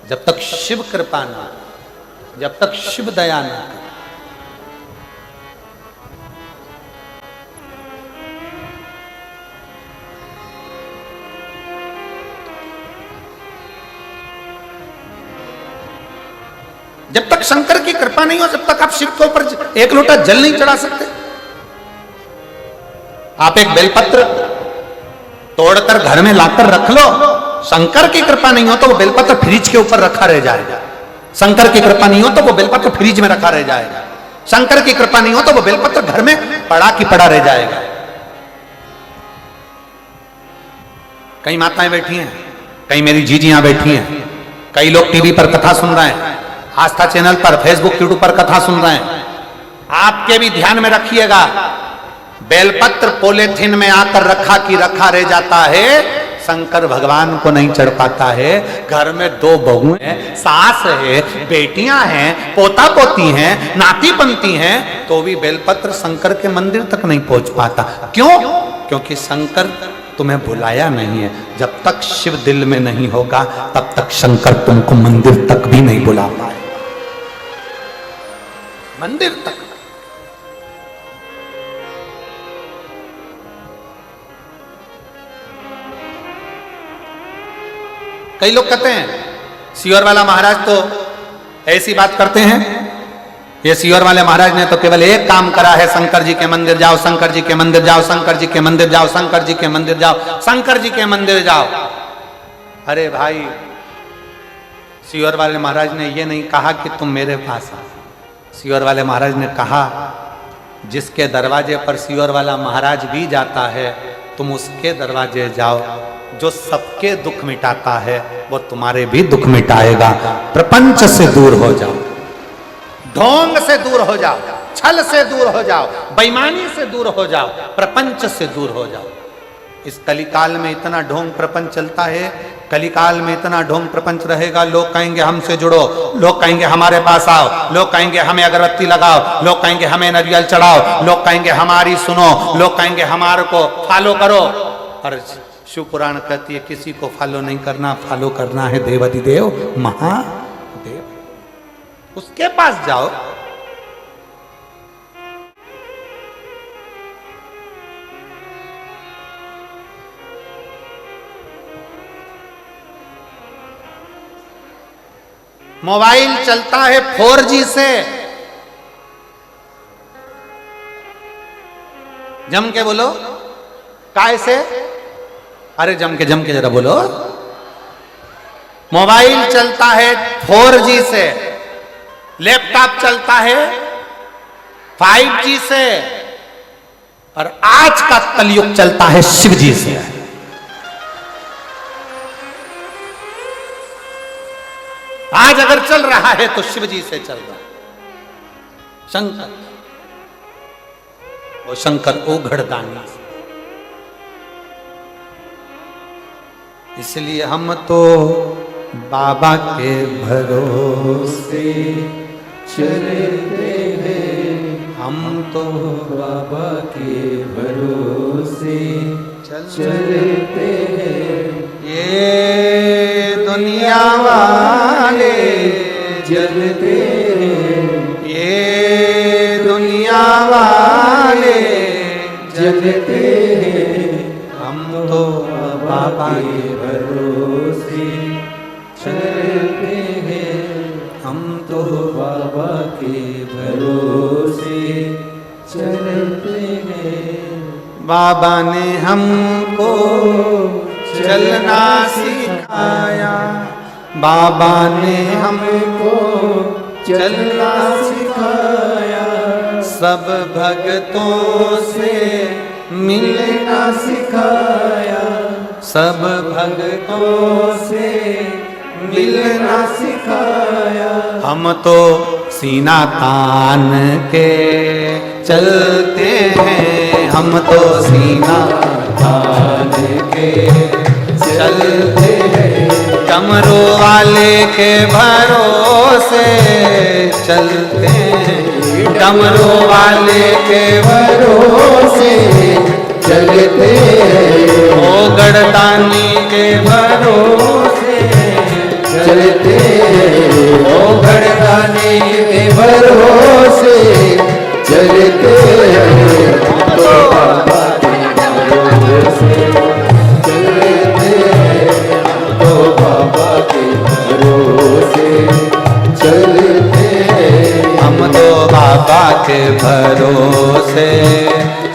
जब तक शिव कृपा ना करे, जब तक शिव दया ना करे। जब तक शंकर की कृपा नहीं हो, जब तक आप शिव के ऊपर एक लोटा जल नहीं चढ़ा सकते। आप एक बेलपत्र तोड़कर घर में लाकर रख लो, शंकर की कृपा नहीं हो तो वो बेलपत्र फ्रिज के ऊपर रखा रह जाएगा। शंकर की कृपा नहीं हो तो वो बेलपत्र फ्रिज में रखा रह जाएगा। शंकर की कृपा नहीं हो तो वो बेलपत्र घर में पड़ा की पड़ा रह जाएगा। कई माताएं बैठी हैं, कई मेरी जीजियां बैठी हैं, कई लोग टीवी पर कथा सुन रहे हैं, आस्था चैनल पर, फेसबुक, यूट्यूब पर कथा सुन रहे हैं। आपके भी ध्यान में रखिएगा, बेलपत्र पॉलिथीन में आकर रखा की रखा रह जाता है, शंकर भगवान को नहीं चढ़ पाता है। घर में 2 बहुएं हैं, सास है, बेटियां हैं, पोता पोती हैं, नाती पंती हैं, तो भी बेलपत्र शंकर के मंदिर तक नहीं पहुंच पाता। क्यों? क्योंकि शंकर तुम्हें बुलाया नहीं है। जब तक शिव दिल में नहीं होगा तब तक शंकर तुमको मंदिर तक भी नहीं बुला पाए, मंदिर तक। कई लोग कहते हैं सियोर वाला महाराज तो ऐसी बात करते हैं, ये सियोर वाले महाराज ने तो केवल एक काम करा है, शंकर जी के मंदिर जाओ, शंकर जी के मंदिर जाओ, शंकर जी के मंदिर जाओ, शंकर जी के मंदिर जाओ, शंकर जी के मंदिर जाओ। अरे भाई, सियोर वाले महाराज ने ये नहीं कहा कि तुम मेरे पास आओ। सियोर वाले महाराज ने कहा जिसके दरवाजे पर सियोर वाला महाराज भी जाता है तुम उसके दरवाजे जाओ। जो सबके दुख मिटाता है वो तुम्हारे भी दुख मिटाएगा। प्रपंच से दूर हो जाओ, ढोंग से दूर हो जाओ, छल से दूर हो जाओ, बेईमानी से दूर हो जाओ, प्रपंच से दूर हो जाओ। इस कलिकाल में इतना ढोंग प्रपंच चलता है कलिकाल में इतना ढोंग प्रपंच रहेगा, लोग कहेंगे हमसे जुड़ो, लोग कहेंगे हमारे पास आओ, लोग कहेंगे हमें अगरबत्ती लगाओ, लोग कहेंगे हमें नारियल चढ़ाओ, लोग कहेंगे हमारी सुनो, लोग कहेंगे हमारे को फॉलो करो। और शिव पुराण कहती है किसी को फॉलो नहीं करना, फॉलो करना है देवाधिदेव महादेव, उसके पास जाओ। मोबाइल चलता है 4G से, जम के बोलो, काय से? अरे जम के जरा बोलो। मोबाइल चलता है 4G से, लैपटॉप चलता है 5G से, और आज का कलयुग चलता है शिवजी से। आज अगर चल रहा है तो शिवजी से चल रहा है। शंकर, वो शंकर ओघड़दानी। इसलिए हम तो बाबा के भरोसे चलते हैं, हम तो बाबा के भरोसे चलते हैं। ये दुनिया वाले जलते हैं, ये दुनिया वाले जलते हैं। हम तो बाबा के भरोसे चलते हैं, हम तो बाबा के भरोसे चलते हैं। बाबा ने हमको चलना सिखाया, बाबा ने हमको चलना सिखाया, सब भक्तों से मिलना सिखाया, सब भक्तों से मिलना सिखाया। हम तो सीना तान के चलते हैं, हम तो सीना तान के चलते हैं, डमरू वाले के भरोसे चलते हैं, डमरू वाले के भरोसे चलते हैं। ओ गढ़दानी के भरोसे चलते हैं, ओ गढ़दानी के भरोसे चलते हैं। तो बाबा के भरोसे चलते हैं, तो बाबा के भरोसे चलते हैं। हम तो बाबा के भरोसे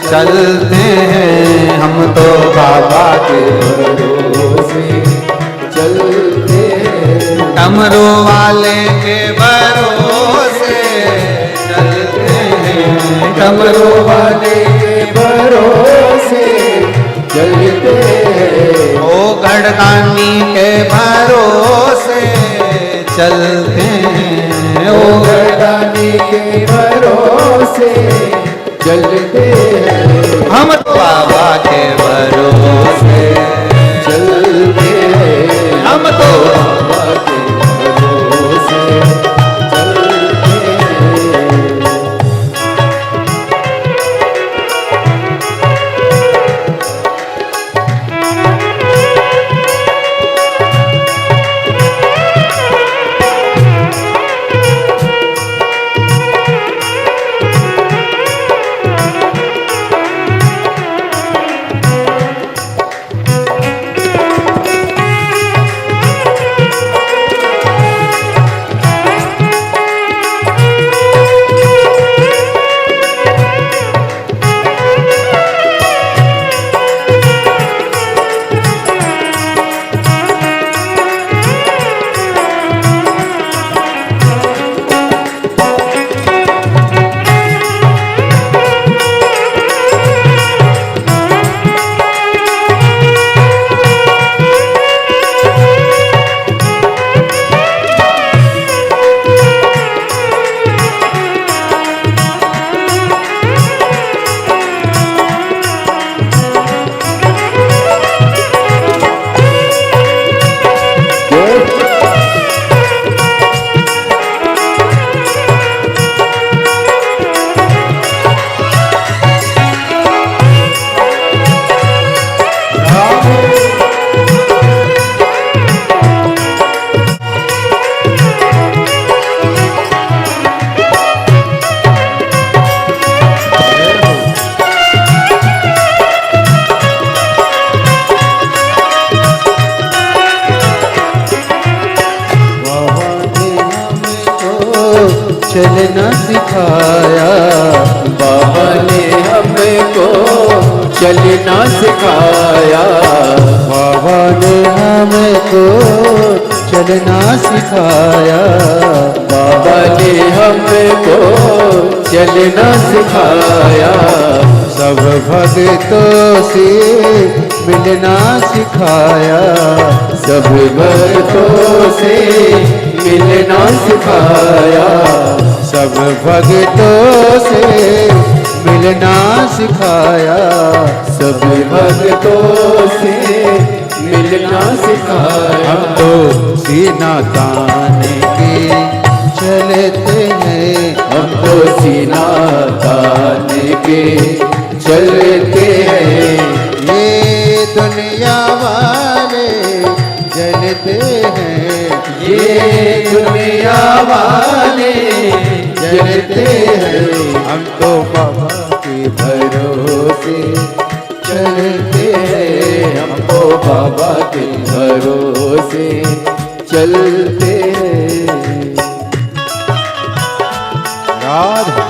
चलते हैं, हम तो बाबा के भरोसे चलते हैं। डमरू वाले के भरोसे चलते हैं, डमरू वाले के भरोसे चलते हैं। ओ गढ़दानी के भरोसे चलते हैं, ओ गढ़दानी के भरोसे चलते हैं। हम तो बाबा के भरोसे चलते हैं, हम तो बाबा के भरोसे चलते हैं। चलना सिखाया, बाबा ने हमको चलना सिखाया, बाबा ने हमको चलना सिखाया, बाबा ने हमको चलना सिखाया, सब भक्तों से मिलना सिखाया, सब भक्तों से मिलना सिखाया, सब भक्तों से मिलना सिखाया, सब भक्तों से मिलना सिखाया। हम तो सीना तान के चलते हैं, हम तो सीना तान के चलते हैं, ये दुनिया वाले जलते हैं, ये दुनिया वाले जलते हैं, हम तो बाबा के भरोसे चलते हैं, हम तो बाबा के भरोसे चलते हैं। राधा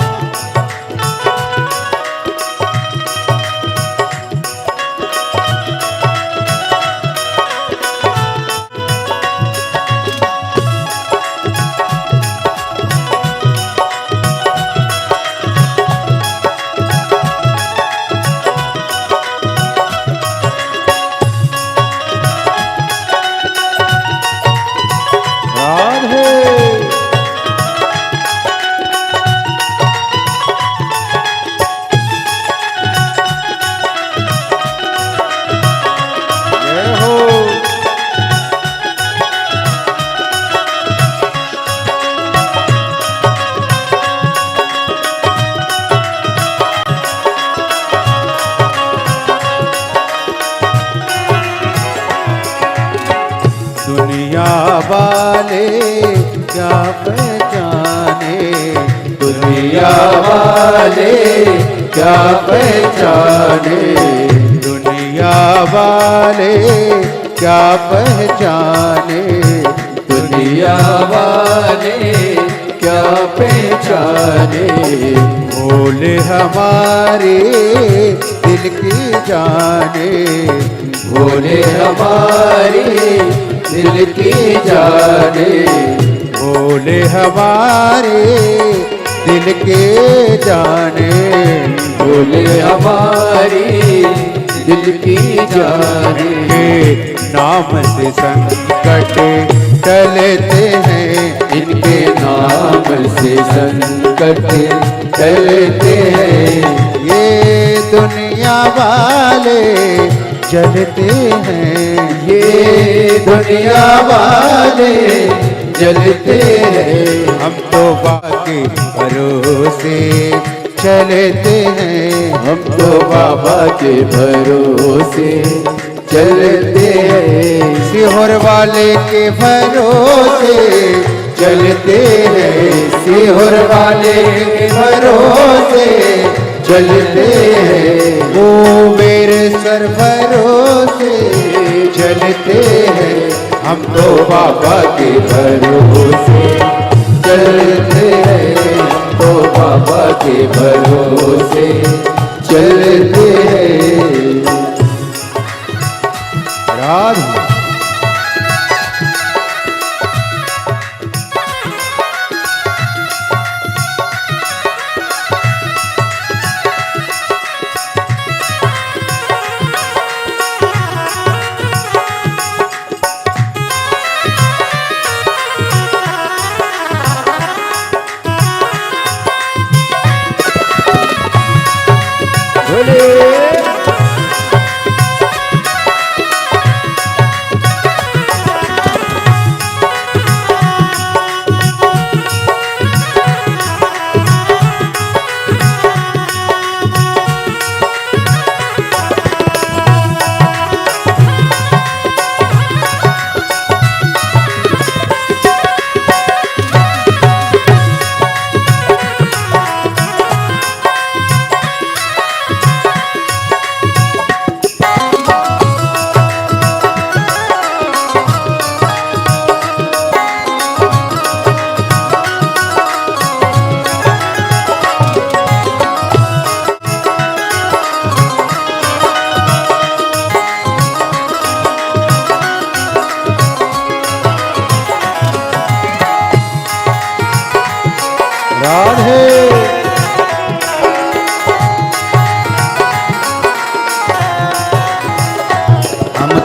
दुनिया वाले क्या पहचाने, दुनिया वाले क्या पहचाने, दुनिया वाले क्या पहचाने, दुनिया वाले क्या पहचाने, भोले हमारे दिल की जाने, भोले हमारे दिल की जाने, भोले हमारे दिल के जाने, भोले हमारी दिल की जाने, नाम से संकट टलते हैं, इनके नाम से संकट टलते हैं, ये दुनिया वाले जलते हैं, ये दुनिया वाले जलते हैं, हम तो बाकी भरोसे चलते हैं, हम तो बाबा के भरोसे चलते हैं, सीहोर वाले के भरोसे चलते हैं, सीहोर वाले के भरोसे चलते हैं, वो मेरे सर भरोसे चलते हैं, हम तो बाबा के भरोसे चलते हैं, हम तो बाबा के भरोसे चलते हैं। राधा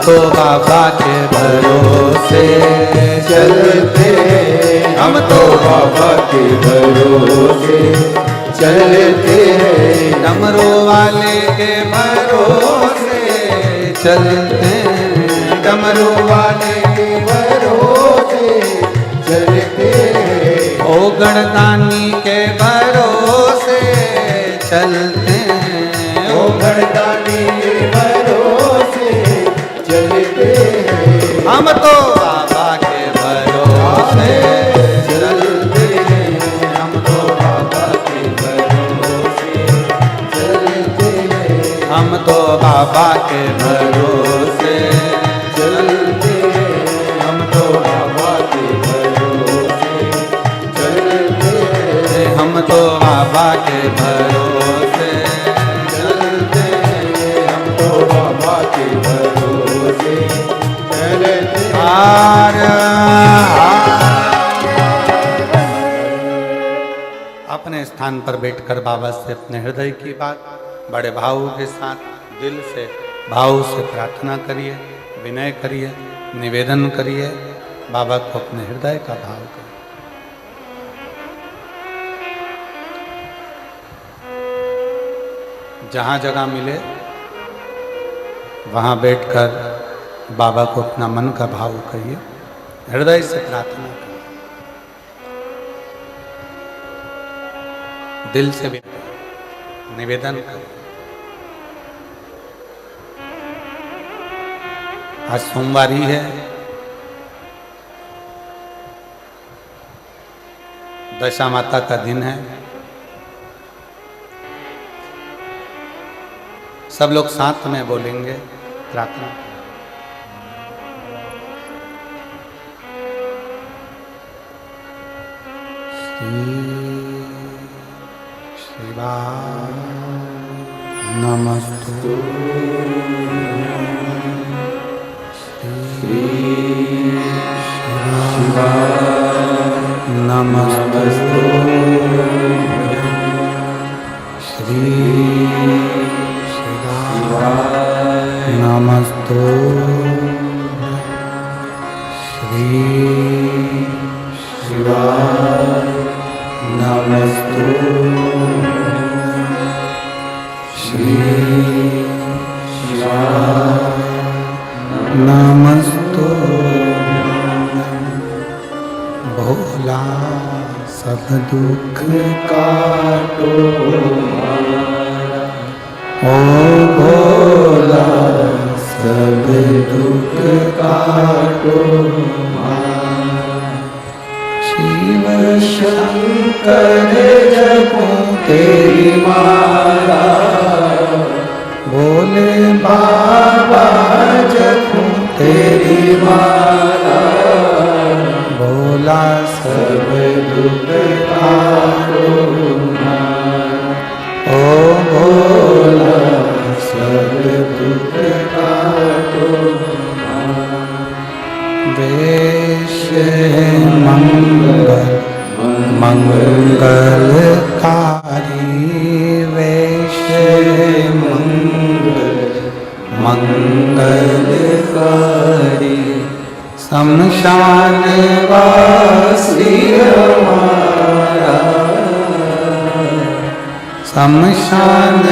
तो बाबा के भरोसे चलते हैं, हम तो बाबा के भरोसे चलते हैं। डमरू वाले के भरोसे चलते हैं, डमरू वाले के भरोसे चलते हैं। ओ गणदानी के भरोसे चलते हैं, ओ गणदानी के भरोसे चलते हैं। हम तो बाबा के भरोसे चलते हैं, हम तो बाबा के भरोसे चलते हैं। हम तो बाबा के भरोसे चलते हैं, हम तो बाबा के भरोसे चलते हैं। हम तो बाबा के भरोसे चलते हैं, हम तो बाबा के भरोसे चलते हैं। हार अपने स्थान पर बैठकर बाबा से अपने हृदय की बात बड़े भाव के साथ दिल से भाव से प्रार्थना करिए, विनय करिए, निवेदन करिए, बाबा को अपने हृदय का भाव करिए। जहाँ जगह मिले वहाँ बैठकर बाबा को अपना मन का भाव करिए, हृदय से प्रार्थना करिए, दिल से भी निवेदन करें। आज सोमवार ही है, दशा माता का दिन है। सब लोग साथ में बोलेंगे प्रार्थना। शिवाय नमस्तु नमस्तु श्री शिवाय नमस्तु श्री शिवाय नमस्तु श्री शिवाय नमस्तु। भोला सब दुख काटो ओ भोला सब दुख काटो। शिव शंकर जपो तेरी माला, बोले बाबा जपो तेरी माला, भोला सब दुख काटो ओ भोला सब दुख काटो। वेश मंगल मंगलकारी, वेश मंगल मंगलकारी, शमशान वासी हमारा, शमशान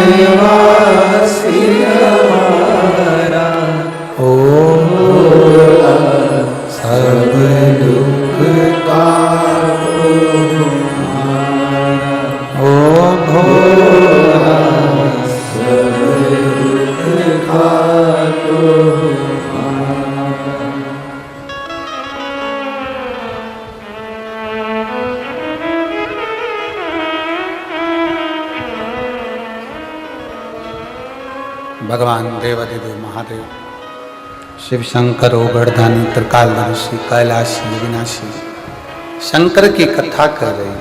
वासी हमारा, ओ भोला सब दुख काटो हमारा, ओ भोला सब दुख काटो हमारा। भगवान देवादिदेव महादेव शिव शंकर ओगढ़दानी त्रिकालदर्शी कैलाशी विनाशी शंकर की कथा कर रही।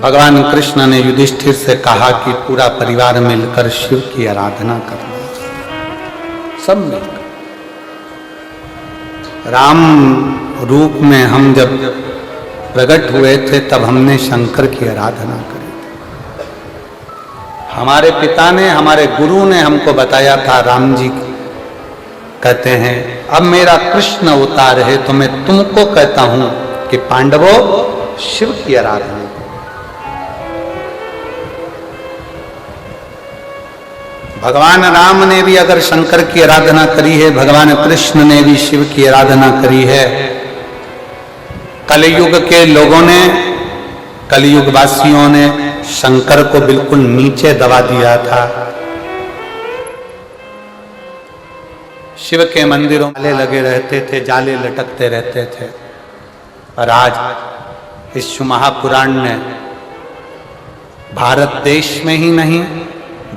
भगवान कृष्ण ने युधिष्ठिर से कहा कि पूरा परिवार मिलकर शिव की आराधना करना, सब मिलकर। राम रूप में हम जब प्रकट हुए थे तब हमने शंकर की आराधना करी थी। हमारे पिता ने, हमारे गुरु ने हमको बताया था। राम जी कहते हैं अब मेरा कृष्ण अवतार है तो मैं तुमको कहता हूं कि पांडवों शिव की आराधना। भगवान राम ने भी अगर शंकर की आराधना करी है, भगवान कृष्ण ने भी शिव की आराधना करी है। कलयुग के लोगों ने, कलयुग वासियों ने शंकर को बिल्कुल नीचे दबा दिया था। शिव के मंदिरों में जाले लगे रहते थे, जाले लटकते रहते थे। और आज इस महापुराण ने भारत देश में ही नहीं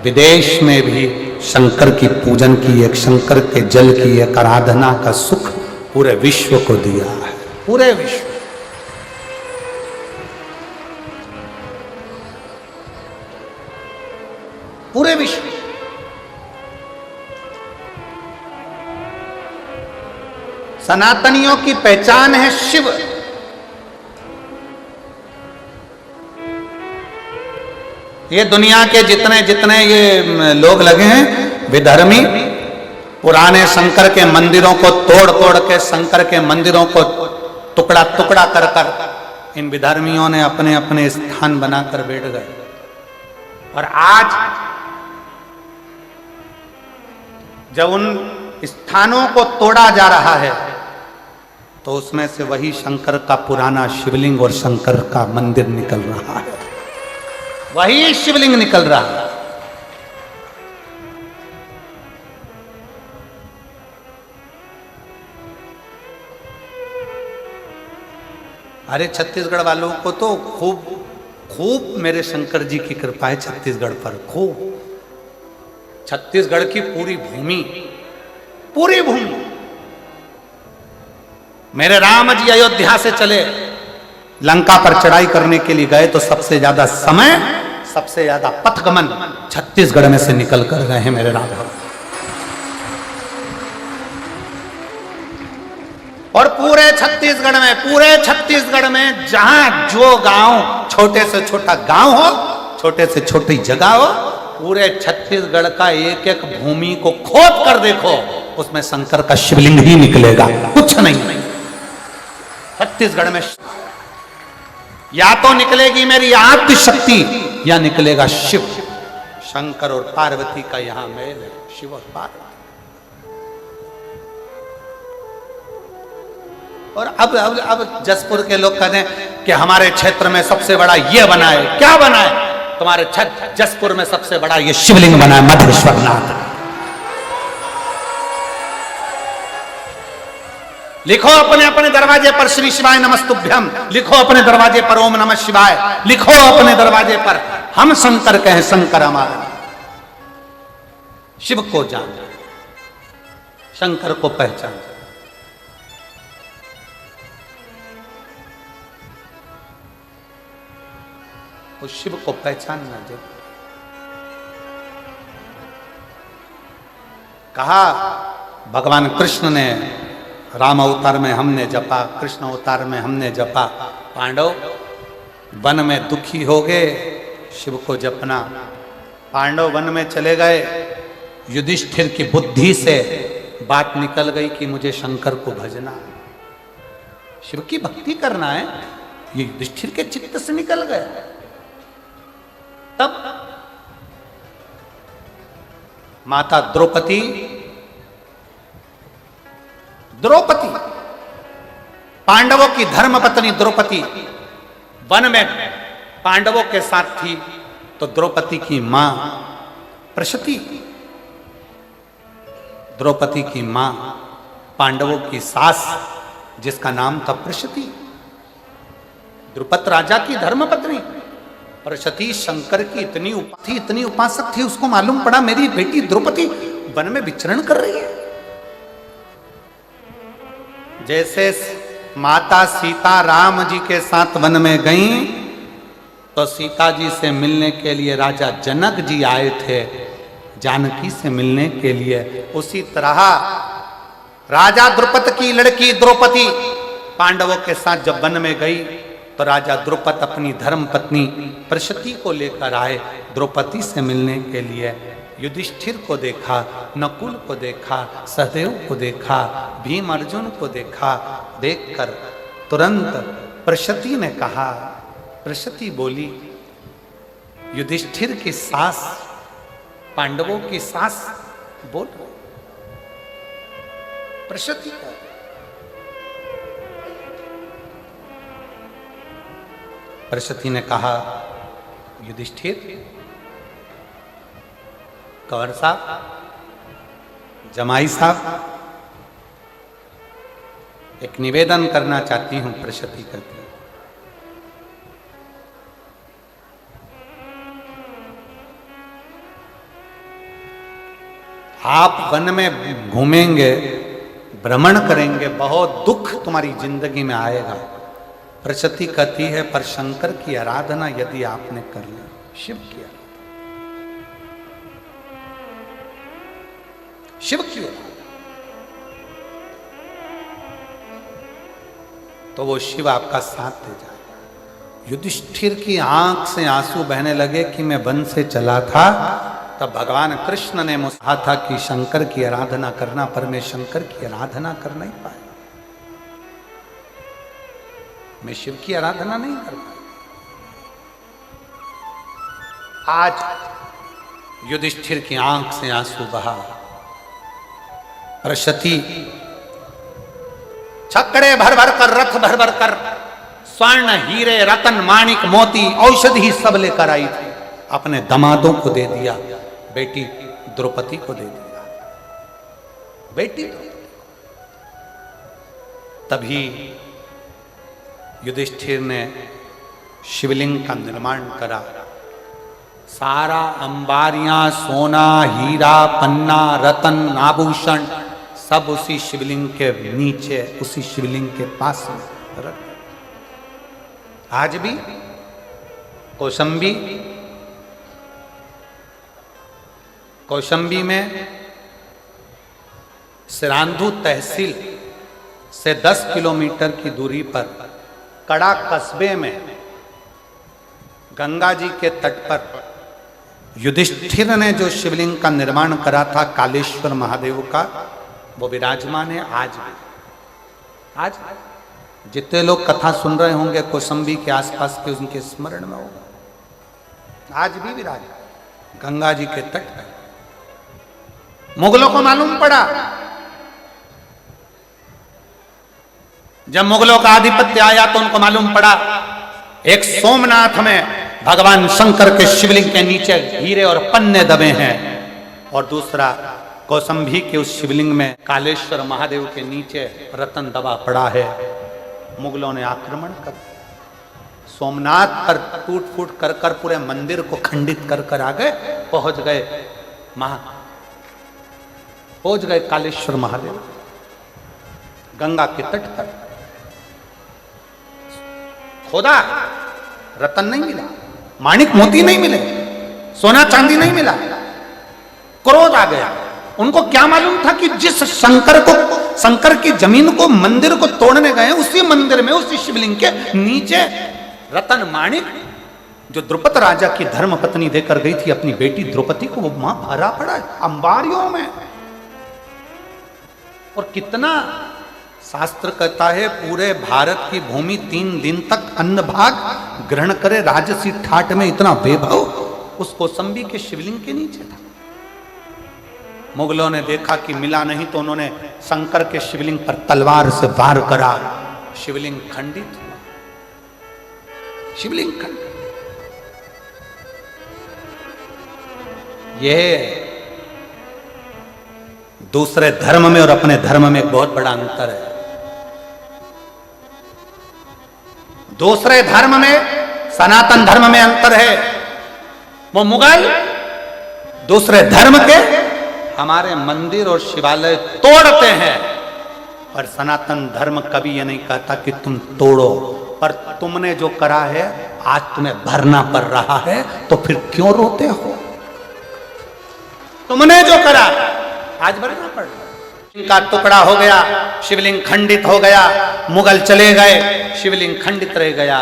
विदेश में भी शंकर की पूजन की, एक शंकर के जल की एक आराधना का सुख पूरे विश्व को दिया है। पूरे विश्व, पूरे विश्व। सनातनियों की पहचान है शिव। ये दुनिया के जितने जितने ये लोग लगे हैं विधर्मी, पुराने शंकर के मंदिरों को तोड़ तोड़ के, शंकर के मंदिरों को टुकड़ा टुकड़ा कर कर इन विधर्मियों ने अपने अपने स्थान बनाकर बैठ गए। और आज जब उन स्थानों को तोड़ा जा रहा है तो उसमें से वही शंकर का पुराना शिवलिंग और शंकर का मंदिर निकल रहा है, वही शिवलिंग निकल रहा है। अरे छत्तीसगढ़ वालों को तो खूब खूब मेरे शंकर जी की कृपा है छत्तीसगढ़ पर, खूब। छत्तीसगढ़ की पूरी भूमि, पूरी भूमि। मेरे राम जी अयोध्या से चले, लंका पर चढ़ाई करने के लिए गए तो सबसे ज्यादा समय, सबसे ज्यादा पथगमन छत्तीसगढ़ में से निकल कर गए हैं मेरे राम। और पूरे छत्तीसगढ़ में जहां जो गांव, छोटे से छोटा गांव हो, छोटे से छोटी जगह हो, पूरे छत्तीसगढ़ का एक एक भूमि को खोद कर देखो, उसमें शंकर का शिवलिंग ही निकलेगा, कुछ नहीं। छत्तीसगढ़ में या तो निकलेगी मेरी आद्य शक्ति या निकलेगा शिव। शंकर और पार्वती का यहां मेल है, शिव और पार्वती। और अब जसपुर के लोग कहते हैं कि हमारे क्षेत्र में सबसे बड़ा ये बना है। क्या बना है? तुम्हारे जसपुर में सबसे बड़ा ये शिवलिंग बना है, मधेश्वरनाथ। लिखो अपने अपने दरवाजे पर श्री शिवाय नमस्तुभ्यम, लिखो अपने दरवाजे पर ओम नमः शिवाय, लिखो अपने दरवाजे पर हम शंकर कहें, शंकर हमारा। शिव को जान, शंकर को पहचान। उस शिव को पहचानना दे। कहा भगवान कृष्ण ने, राम अवतार में हमने जपा, कृष्ण अवतार में हमने जपा। पांडव वन में दुखी हो गए, शिव को जपना। पांडव वन में चले गए, युधिष्ठिर की बुद्धि से बात निकल गई कि मुझे शंकर को भजना, शिव की भक्ति करना है। ये युधिष्ठिर के चित्त से निकल गया। तब माता द्रौपदी पांडवों की धर्मपत्नी द्रौपदी वन में पांडवों के साथ थी, तो द्रौपदी की मां प्रशती, द्रौपदी की मां पांडवों की सास जिसका नाम था प्रशती, द्रुपद राजा की धर्मपत्नी प्रशती शंकर की इतनी उपासक थी। उसको मालूम पड़ा मेरी बेटी द्रौपदी वन में विचरण कर रही है। जैसे माता सीता राम जी के साथ वन में गईं, तो सीता जी से मिलने के लिए राजा जनक जी आए थे, जानकी से मिलने के लिए। उसी तरह राजा द्रुपद की लड़की द्रौपदी पांडवों के साथ जब वन में गई, तो राजा द्रुपद अपनी धर्म पत्नी प्रशती को लेकर आए द्रौपदी से मिलने के लिए। युधिष्ठिर को देखा, नकुल को देखा, सहदेव को देखा, भीम अर्जुन को देखा। देखकर तुरंत प्रशती ने कहा, प्रशती बोली, युधिष्ठिर की सास, पांडवों की सास बोल। प्रशती का प्रशती ने कहा, युधिष्ठिर, कंवर साहब, जमाई साहब, एक निवेदन करना चाहती हूं। प्रशती कहती है, आप वन में घूमेंगे, भ्रमण करेंगे, बहुत दुख तुम्हारी जिंदगी में आएगा। प्रशती कहती है, पर शंकर की आराधना यदि आपने कर ली, शिव की आराधना, शिव की आराधना, तो वो शिव आपका साथ दे जाएगा। युधिष्ठिर की आंख से आंसू बहने लगे कि मैं वन से चला था, तब भगवान कृष्ण ने मुझसे कहा था कि शंकर की आराधना करना, पर मैं शंकर की आराधना कर नहीं पाया, मैं शिव की आराधना नहीं कर पाया। आज युधिष्ठिर की आंख से आंसू बहा। प्रशती छकड़े भर भर कर, रथ भर भर कर, स्वर्ण, हीरे, रतन, माणिक, मोती, औषधि सब लेकर आई थी। अपने दामादों को दे दिया, बेटी द्रौपदी को दे दिया, बेटी। तभी युधिष्ठिर ने शिवलिंग का निर्माण करा। सारा अंबारियां, सोना, हीरा, पन्ना, रतन, आभूषण सब उसी शिवलिंग के नीचे, उसी शिवलिंग के पास में रख। आज भी कौशंबी में सिरांधु तहसील से 10 किलोमीटर की दूरी पर कड़ा कस्बे में गंगा जी के तट पर युधिष्ठिर ने जो शिवलिंग का निर्माण करा था कालेश्वर महादेव का, वो विराजमान है आज भी। आज जितने लोग कथा सुन रहे होंगे कौशंबी के आसपास के, उनके स्मरण में होगा, आज भी विराज गंगा जी के तट पर। मुगलों को मालूम पड़ा, जब मुगलों का आधिपत्य आया तो उनको मालूम पड़ा एक सोमनाथ में भगवान शंकर के शिवलिंग के नीचे हीरे और पन्ने दबे हैं, और दूसरा कौशंबी के उस शिवलिंग में कालेश्वर महादेव के नीचे रतन दबा पड़ा है। मुगलों ने आक्रमण कर सोमनाथ पर टूट फूट कर कर पूरे मंदिर को खंडित कर कर आ गए, पहुंच गए कालेश्वर महादेव गंगा के तट पर। खोदा, रतन नहीं मिला, माणिक मोती नहीं मिले, सोना चांदी नहीं मिला। क्रोध आ गया। उनको क्या मालूम था कि जिस शंकर की जमीन को, मंदिर को तोड़ने गए, उसी मंदिर में, उसी शिवलिंग के नीचे रतन माणिक जो द्रुपद राजा की धर्म पत्नी देकर गई थी अपनी बेटी द्रौपदी को, वो मां भरा पड़ा है अंबारियों में। और कितना शास्त्र कहता है, पूरे भारत की भूमि 3 दिन तक अन्न भाग ग्रहण करे राजसी ठाट में, इतना वैभव उस कौशंबी के शिवलिंग के नीचे था। मुगलों ने देखा कि मिला नहीं, तो उन्होंने शंकर के शिवलिंग पर तलवार से वार करा, शिवलिंग खंडित हुआ, शिवलिंग खंडित। यह दूसरे धर्म में और अपने धर्म में एक बहुत बड़ा अंतर है। दूसरे धर्म में, सनातन धर्म में अंतर है। वो मुगल दूसरे धर्म के हमारे मंदिर और शिवालय तोड़ते हैं, पर सनातन धर्म कभी ये नहीं कहता कि तुम तोड़ो, पर तुमने जो करा है आज तुम्हें भरना पड़ रहा है, तो फिर क्यों रोते हो? तुमने जो करा आज भरना पड़ रहा है। इनका टुकड़ा हो गया, शिवलिंग खंडित हो गया, मुगल चले गए, शिवलिंग खंडित रह गया।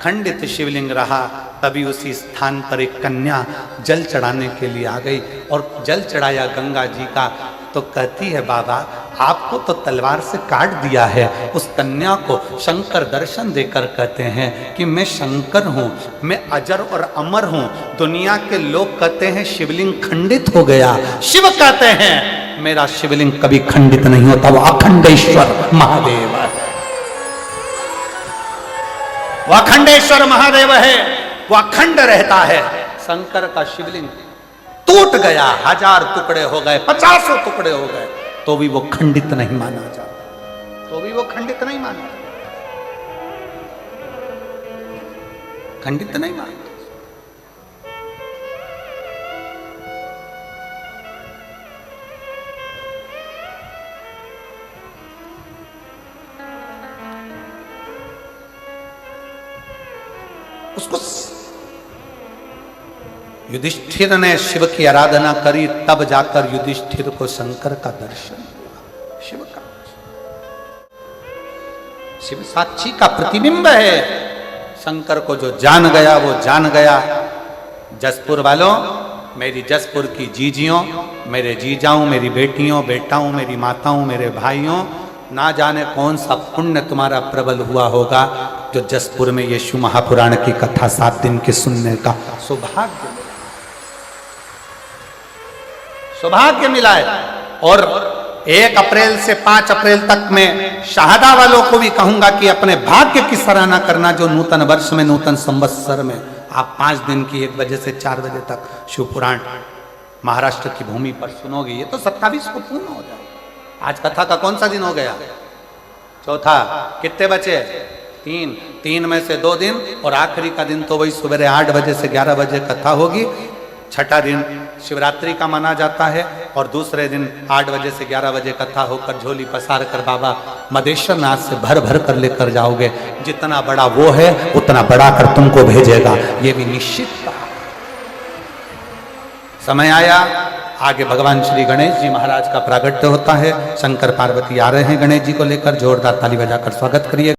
खंडित शिवलिंग रहा। तभी उसी स्थान पर एक कन्या जल चढ़ाने के लिए आ गई और जल चढ़ाया गंगा जी का। तो कहती है बाबा आपको तो तलवार से काट दिया है। उस कन्या को शंकर दर्शन देकर कहते हैं कि मैं शंकर हूँ, मैं अजर और अमर हूँ। दुनिया के लोग कहते हैं शिवलिंग खंडित हो गया, शिव कहते हैं मेरा शिवलिंग कभी खंडित नहीं होता, वो अखंडेश्वर महादेव है, वो अखंडेश्वर महादेव है, वो अखंड रहता है। शंकर का शिवलिंग टूट गया, 1000 टुकड़े हो गए, 50 टुकड़े हो गए, तो भी वो खंडित नहीं माना जाता, तो भी वो खंडित नहीं माना जाता, खंडित नहीं माना। उसको युधिष्ठिर ने शिव की आराधना करी, तब जाकर युधिष्ठिर को शंकर का दर्शन हुआ। शिव का, शिव साक्षी का प्रतिबिंब है। शंकर को जो जान गया वो जान गया। जसपुर वालों, मेरी जसपुर की जीजियों, मेरे जीजाओं, मेरी बेटियों, बेटाओं, मेरी माताओं, मेरे भाइयों, ना जाने कौन सा पुण्य तुम्हारा प्रबल हुआ होगा जो जसपुर में यीशु महापुराण की कथा 7 दिन के सुनने का सौभाग्य सौभाग्य मिला है। और 1 अप्रैल से 5 अप्रैल तक में शहादा वालों को भी कहूंगा कि अपने भाग्य की सराहना करना जो नूतन वर्ष में, नूतन संवत्सर में आप 5 दिन की 1 बजे से 4 बजे तक शिव पुराण महाराष्ट्र की भूमि पर सुनोगे। ये तो 27 को पूर्ण हो जाए। आज कथा का कौन सा दिन हो गया? चौथा। कितने बचे? 3 में से 2 दिन और आखिरी का दिन तो वही सुबह 8 बजे से 11 बजे कथा होगी। छठा दिन शिवरात्रि का माना जाता है और दूसरे दिन 8 बजे से 11 बजे कथा होकर झोली पसार कर बाबा मदेश्वर नाथ से भर भर कर लेकर जाओगे। जितना बड़ा वो है उतना बड़ा कर तुमको भेजेगा, ये भी निश्चित था। समय आया, आगे भगवान श्री गणेश जी महाराज का प्रागट्य होता है। शंकर पार्वती आ रहे हैं गणेश जी को लेकर, जोरदार ताली बजाकर स्वागत करिए।